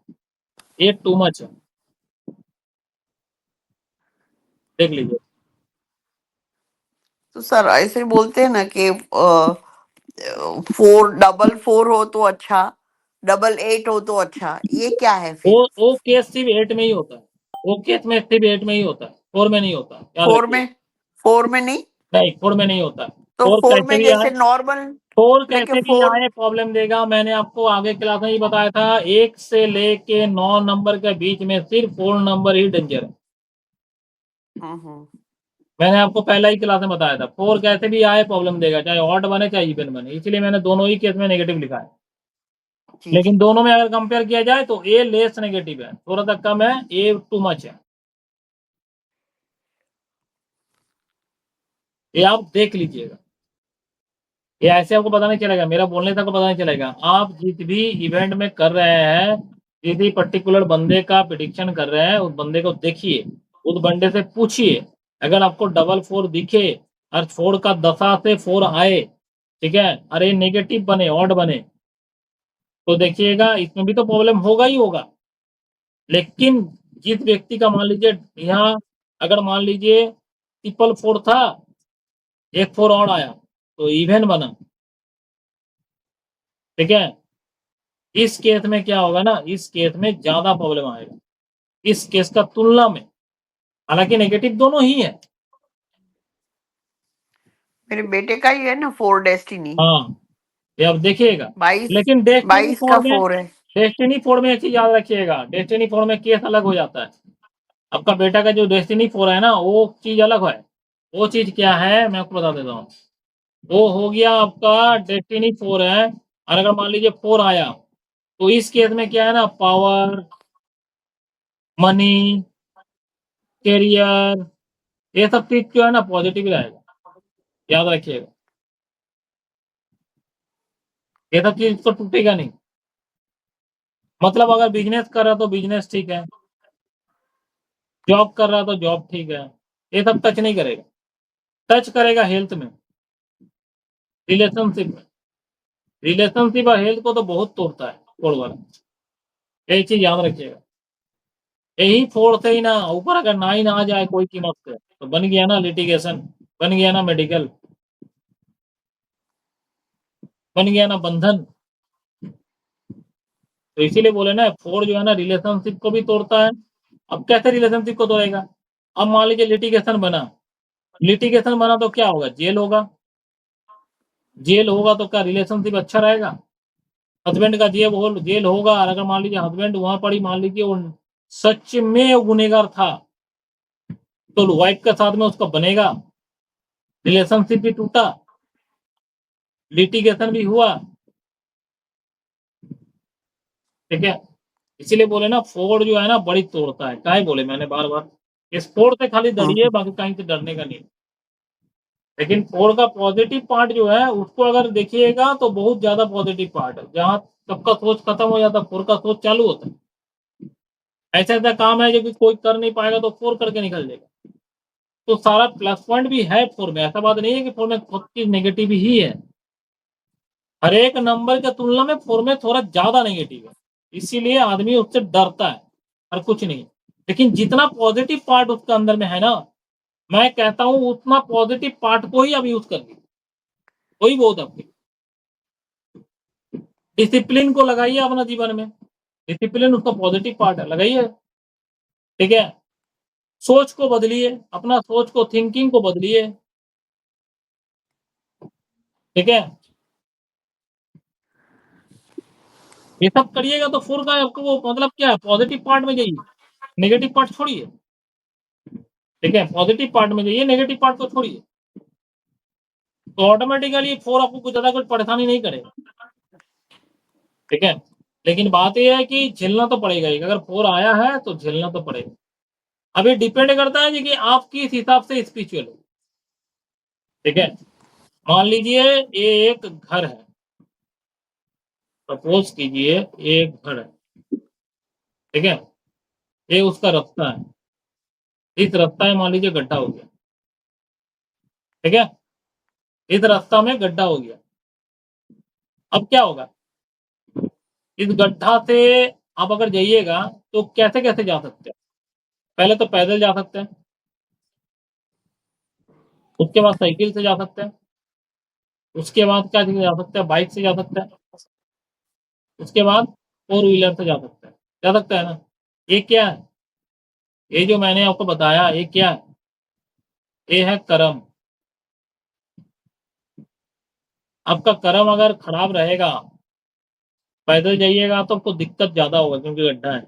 ये टू मच है, देख लीजिए। तो सर ऐसे बोलते हैं ना कि 4 डबल 4 हो तो अच्छा, डबल 8 हो तो अच्छा, ये क्या है फिर? वो केस सिर्फ 8 में ही होता है, वो केस में सिर्फ 8 में ही होता है, 4 में नहीं होता, याद फोर रखिए। में, 4 में नहीं? नहीं, 4 में नहीं होता, तो 4 4 कैसे में भी आए, जैसे नॉर्मल, 4 लेकिन कैसे भी 4, आए प्रॉब्लम देगा। मैंने आपको आगे क्लास में ही बताया था, 1 से लेके 9 नंबर के बीच में सिर्फ 4 नंबर ही डेंजर है, मैंने आपको पहला ही क्लास में बताया था 4 कैसे भी आए प्रॉब्लम देगा, चाहे ऑड बने चाहे इवन बने, इसलिए मैंने दोनों ही केस में नेगेटिव लिखा है। जी लेकिन जी दोनों में अगर कंपेयर किया जाए तो ए लेस नेगेटिव है, थोड़ा सा कम है, ए टू मच है। ये आप देख लीजिएगा, ये ऐसे आपको पता नहीं चलेगा, मेरा बोलने से आपको पता नहीं चलेगा। आप जिस भी इवेंट में कर रहे हैं, किसी पर्टिकुलर बंदे का प्रिडिक्शन कर रहे हैं, उस बंदे को देखिए, उस बंदे से पूछिए, अगर आपको डबल 4 दिखे और 4 का दशा से 4 आए, ठीक है, अरे नेगेटिव बने, ऑड बने, तो देखिएगा इसमें भी तो प्रॉब्लम होगा ही होगा। लेकिन जिस व्यक्ति का मान लीजिए यहाँ अगर मान लीजिए ट्रिपल 4 था, एक 4 और आया तो इवन बना, ठीक है। इस केस में क्या होगा ना, इस केस में ज्यादा प्रॉब्लम आएगा इस केस का तुलना में, हालांकि नेगेटिव दोनों ही है। मेरे बेटे का ही है ना 4 डेस्टिनी, हाँ, ये आप देखिएगा। 22 लेकिन डेस्टिनी 22 का 4 में, 4 है। डेस्टिनी 4 में एक चीज याद रखिएगा, डेस्टिनी 4 में केस अलग हो जाता है। आपका बेटा का जो डेस्टिनी 4 है ना, वो चीज अलग है। वो चीज क्या है मैं आपको बता देता हूँ। वो हो गया आपका डेस्टिनी 4 है, और अगर मान लीजिए 4 आया तो इस केस में क्या है ना, पावर, मनी, कैरियर, ये सब चीज जो है ना पॉजिटिव रहेगा, याद रखिएगा। ये सब चीज तो टूटेगा नहीं। मतलब अगर बिजनेस कर रहा तो बिजनेस ठीक है, जॉब कर रहा तो जॉब ठीक है, ये सब टच नहीं करेगा। टच करेगा हेल्थ में, रिलेशनशिप में। रिलेशनशिप और हेल्थ को तो बहुत तोड़ता है फोड़ वाला, यही चीज याद रखिएगा। यही फोड़ से ही ना ऊपर अगर 9 आ जाए कोई कीमत से, तो बन गया ना लिटिगेशन, बन गया ना मेडिकल, बन गया ना बंधन। तो इसीलिए बोले ना, फोड़ जो है ना रिलेशनशिप को भी तोड़ता है। अब कैसे रिलेशनशिप को तोड़ेगा? अब मान लीजिए लिटिगेशन बना, लिटिगेशन बना तो क्या होगा, जेल होगा। जेल होगा तो क्या रिलेशनशिप अच्छा रहेगा? हस्बैंड का जेल होगा, और अगर मान लीजिए हस्बैंड वहां पर ही मान लीजिए वो सच में गुनहगार था, तो वाइफ के साथ में उसका बनेगा, रिलेशनशिप भी टूटा, लिटिगेशन भी हुआ, ठीक है। इसीलिए बोले ना फोड़ जो है ना बड़ी तोड़ता है, काहे बोले मैंने बार बार, इस फोड़ से खाली डरिए, बाकी कहीं से डरने का नहीं। लेकिन फोड़ का पॉजिटिव पार्ट जो है उसको अगर देखिएगा तो बहुत ज्यादा पॉजिटिव पार्ट है, जहां सबका सोच खत्म हो जाता है फोड़ का सोच चालू होता है। ऐसा ऐसा काम है जो कि कोई कर नहीं पाएगा तो फोड़ करके निकल जाएगा। तो सारा प्लस पॉइंट भी है फोर में, ऐसा बात नहीं है कि फोर में सब चीज नेगेटिव ही है। हर एक नंबर के तुलना में फोर में थोड़ा ज्यादा नेगेटिव है, इसीलिए आदमी उससे डरता है और कुछ नहीं। लेकिन जितना पॉजिटिव पार्ट उसके अंदर में है ना, मैं कहता हूं उतना पॉजिटिव पार्ट को ही अब यूज कर लीजिए, वही बहुत आपके। डिसिप्लिन को लगाइए अपना जीवन में, डिसिप्लिन उसका पॉजिटिव पार्ट है, लगाइए, ठीक है। सोच को बदलिए, अपना सोच को, थिंकिंग को बदलिए, ठीक है। ये सब करिएगा तो फोर का आपको वो मतलब क्या है, पॉजिटिव पार्ट में जाइए, नेगेटिव पार्ट छोड़िए, ठीक है। पॉजिटिव पार्ट में जाइए, नेगेटिव पार्ट को छोड़िए, तो ऑटोमेटिकली फोर आपको कुछ ज्यादा कुछ परेशानी नहीं करेगा, ठीक है। लेकिन बात यह है कि झेलना तो पड़ेगा ही, अगर फोर आया है तो झेलना तो पड़ेगा। अभी डिपेंड करता है जी कि आप किस हिसाब से स्पिरिचुअल हो, ठीक है। मान लीजिए ये एक घर है, सपोज कीजिए ये एक घर है, ठीक है। ये उसका रास्ता है, इस रास्ता में मान लीजिए गड्ढा हो गया, ठीक है। इस रास्ता में गड्ढा हो गया, अब क्या होगा, इस गड्ढा से आप अगर जाइएगा तो कैसे कैसे जा सकते हैं? पहले तो पैदल जा सकते हैं, उसके बाद साइकिल से जा सकते हैं, उसके बाद क्या जा सकते हैं, बाइक से जा सकते हैं, उसके बाद फोर व्हीलर से जा सकते हैं ना। ये क्या है, ये जो मैंने आपको बताया ये क्या है, ये है कर्म। आपका कर्म अगर खराब रहेगा, पैदल जाइएगा तो आपको दिक्कत ज्यादा होगा क्योंकि गड्ढा है,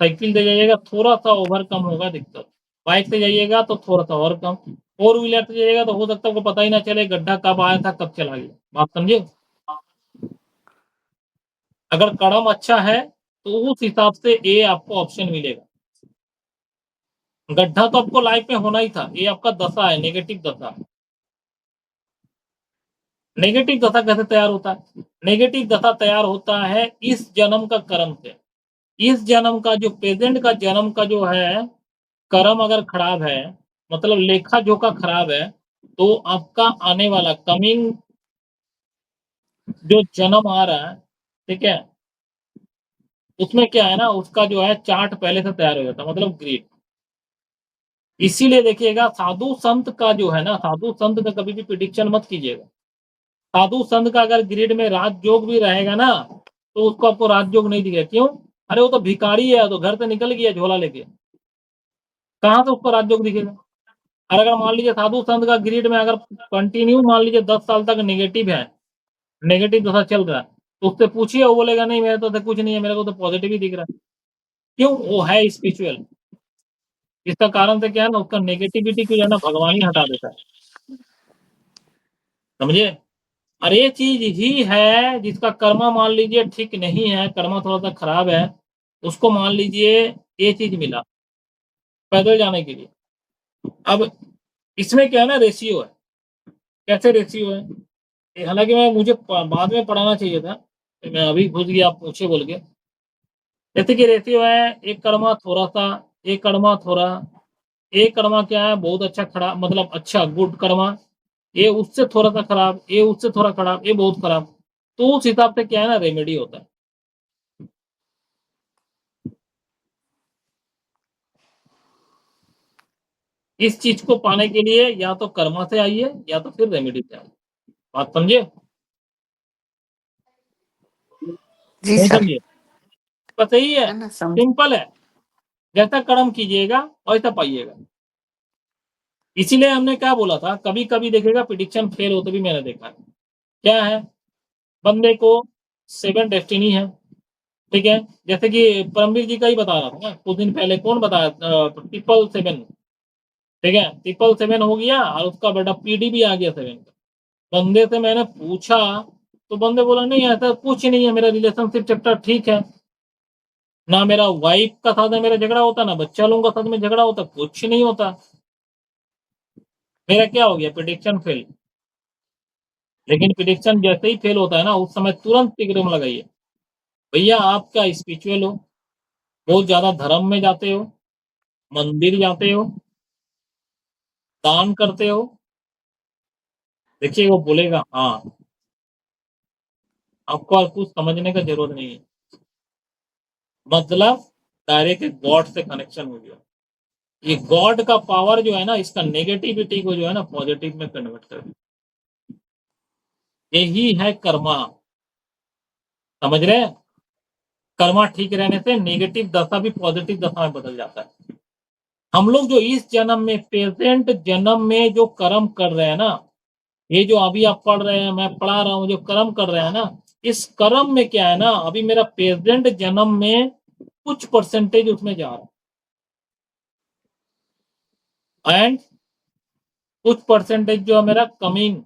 साइकिल से जाइएगा थोड़ा सा ओवरकम होगा दिक्कत, बाइक से जाइएगा तो थोड़ा सा और कम, 4 व्हीलर से जाइएगा तो हो सकता है आपको पता ही ना चले गड्ढा कब आया था कब चला गया। बात समझे? अगर कड़म अच्छा है तो उस हिसाब से ए आपको ऑप्शन मिलेगा। गड्ढा तो आपको लाइफ में होना ही था, ये आपका दशा है, नेगेटिव दशा। नेगेटिव दशा कैसे तैयार होता है? नेगेटिव दशा तैयार होता है इस जन्म का कर्म से। इस जन्म का जो प्रेजेंट का जन्म का जो है कर्म अगर खराब है, मतलब लेखा जोखा खराब है, तो आपका आने वाला कमिंग जो जन्म आ रहा है, ठीक है, उसमें क्या है ना, उसका जो है चार्ट पहले से तैयार हो जाता है, मतलब ग्रिड। इसीलिए देखिएगा साधु संत का जो है ना, साधु संत का कभी भी प्रिडिक्शन मत कीजिएगा। साधु संत का अगर ग्रिड में राजयोग भी रहेगा ना, तो उसको आपको राजयोग नहीं दिखेगा। क्यों? अरे वो तो भिखारी है, तो घर से निकल गया झोला लेके, कहां से उसको राजयोग दिखेगा? और अगर मान लीजिए साधु संत का ग्रिड में अगर कंटिन्यू मान लीजिए 10 साल तक नेगेटिव है, नेगेटिव दशा चल रहा है, तो उससे पूछिए, वो बोलेगा नहीं मेरे तो कुछ नहीं है, मेरे को तो पॉजिटिव ही दिख रहा है। क्यों? वो है स्पिरिचुअल। इसका कारण से क्या है ना, उसका नेगेटिविटी को जो है ना भगवान ही हटा देता है। समझे? और ये चीज ही है जिसका कर्मा मान लीजिए ठीक नहीं है, कर्मा थोड़ा सा खराब है, उसको मान लीजिए ये चीज मिला पैदल जाने के लिए। अब इसमें क्या है ना, रेशियो है। कैसे रेशियो है? हालांकि मैं मुझे बाद में पढ़ाना चाहिए था, मैं अभी घुस गया, आप पूछे बोल के। जैसे कि रेशियो है, एक कर्मा थोड़ा सा, एक कर्मा थोड़ा, एक कर्मा क्या है बहुत अच्छा खराब, मतलब अच्छा गुड कर्मा, ये उससे थोड़ा सा खराब, ये उससे थोड़ा खराब, ये बहुत खराब। तो उस हिसाब से क्या है ना, रेमेडी होता है। इस चीज को पाने के लिए या तो कर्मा से आइए या तो फिर रेमेडी से आइए। बात समझे? जी नहीं सर। समझिए? बस यही है, है ना, समझ। सिंपल है। जैसा कर्म कीजिएगा वैसा पाइएगा। इसीलिए हमने क्या बोला था, कभी कभी देखेगा प्रिडिक्शन फेल होते भी मैंने देखा है। क्या है? बंदे को 7 डेस्टिनी है, ठीक है, जैसे कि परमवीर जी का ही बता रहा था ना कुछ दिन पहले, कौन बताया? 777, ठीक है, 777 हो गया और उसका बेटा पीडी भी आ गया 7 का। बंदे से मैंने पूछा तो बंदे बोला नहीं ऐसा कुछ नहीं है, मेरा रिलेशनशिप चैप्टर ठीक है, ना मेरा वाइफ का साथ में मेरा झगड़ा होता, ना बच्चा लोगों का साथ में झगड़ा होता, कुछ नहीं होता। मेरा क्या हो गया? Prediction fail. लेकिन प्रिडिक्शन जैसे ही फेल होता है ना, उस समय तुरंत टिकरम लगाइए, भैया आप क्या स्पिरिचुअल हो, बहुत ज्यादा धर्म में जाते हो, मंदिर जाते हो, दान करते हो, देखिए वो बोलेगा हाँ। आपको और कुछ समझने का जरूरत नहीं है, मतलब डायरेक्ट गॉड से कनेक्शन हो गया। ये गॉड का पावर जो है ना, इसका नेगेटिविटी को जो है ना पॉजिटिव में कन्वर्ट कर दिया। यही है कर्मा। समझ रहे हैं? कर्मा ठीक रहने से नेगेटिव दशा भी पॉजिटिव दशा में बदल जाता है। हम लोग जो इस जन्म में, प्रेजेंट जन्म में जो कर्म कर रहे हैं ना, ये जो अभी आप पढ़ रहे हैं, मैं पढ़ा रहा हूँ, जो कर्म कर रहे हैं ना, इस कर्म में क्या है ना, अभी मेरा प्रेजेंट जन्म में कुछ परसेंटेज उसमें जा रहा है, एंड कुछ परसेंटेज जो है मेरा कमिंग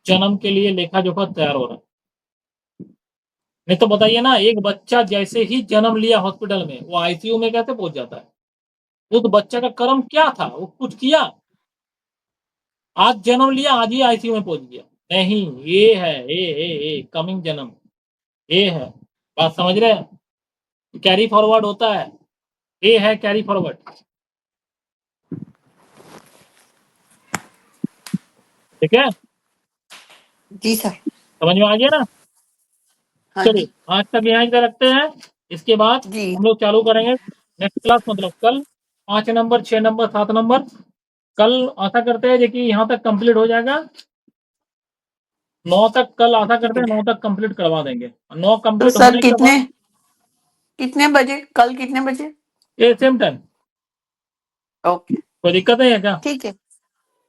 जन्म के लिए लेखा जोखा तैयार हो रहा है। नहीं तो बताइए ना, एक बच्चा जैसे ही जन्म लिया हॉस्पिटल में, वो आईसीयू में कैसे पहुंच जाता है? उस बच्चे का कर्म क्या था? वो कुछ किया? आज जन्म लिया, आज ही आईसीयू में पहुंच गया? नहीं, ये है ए कमिंग जन्म, ये है। बात समझ रहे हैं? कैरी फॉरवर्ड होता है, ये है कैरी फॉरवर्ड। ठीक है, जी सर। समझ में आ गया ना? हाँ चलिए जी। आज तक यहाँ तक रखते हैं, इसके बाद जी हम लोग चालू करेंगे नेक्स्ट क्लास, मतलब कल 5 नंबर, 6 नंबर, 7 नंबर। कल आशा करते हैं कि यहाँ तक कंप्लीट हो जाएगा। 9 तक, कल आशा करते हैं 9 तक कंप्लीट करवा देंगे। 9 तो कंप्लीट सर होने के कितने बाद कितने बजे, कल कितने बजे? ये सेम टाइम। ओके, कोई दिक्कत नहीं है क्या? ठीक है।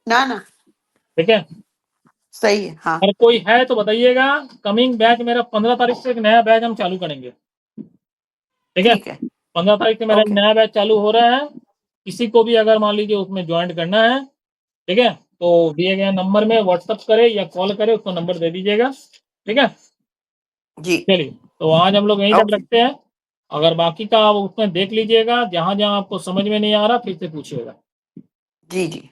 ना ना, ठीक है, सही है। हाँ अगर कोई है तो बताइएगा। कमिंग बैच मेरा 15 तारीख से एक नया बैच हम चालू करेंगे। ठीक है, ठीक है। 15 तारीख से मेरा ओके। नया बैच चालू हो रहा है। किसी को भी अगर मान लीजिए उसमें ज्वाइन करना है, ठीक है, तो दिए गए नंबर में व्हाट्सअप करे या कॉल करे, उसको नंबर दे दीजिएगा, ठीक है। जी चलिए, तो आज हम लोग यहीं तक ओके रखते हैं। अगर बाकी का आप उसमें देख लीजिएगा, जहां जहां आपको समझ में नहीं आ रहा फिर से पूछिएगा। जी जी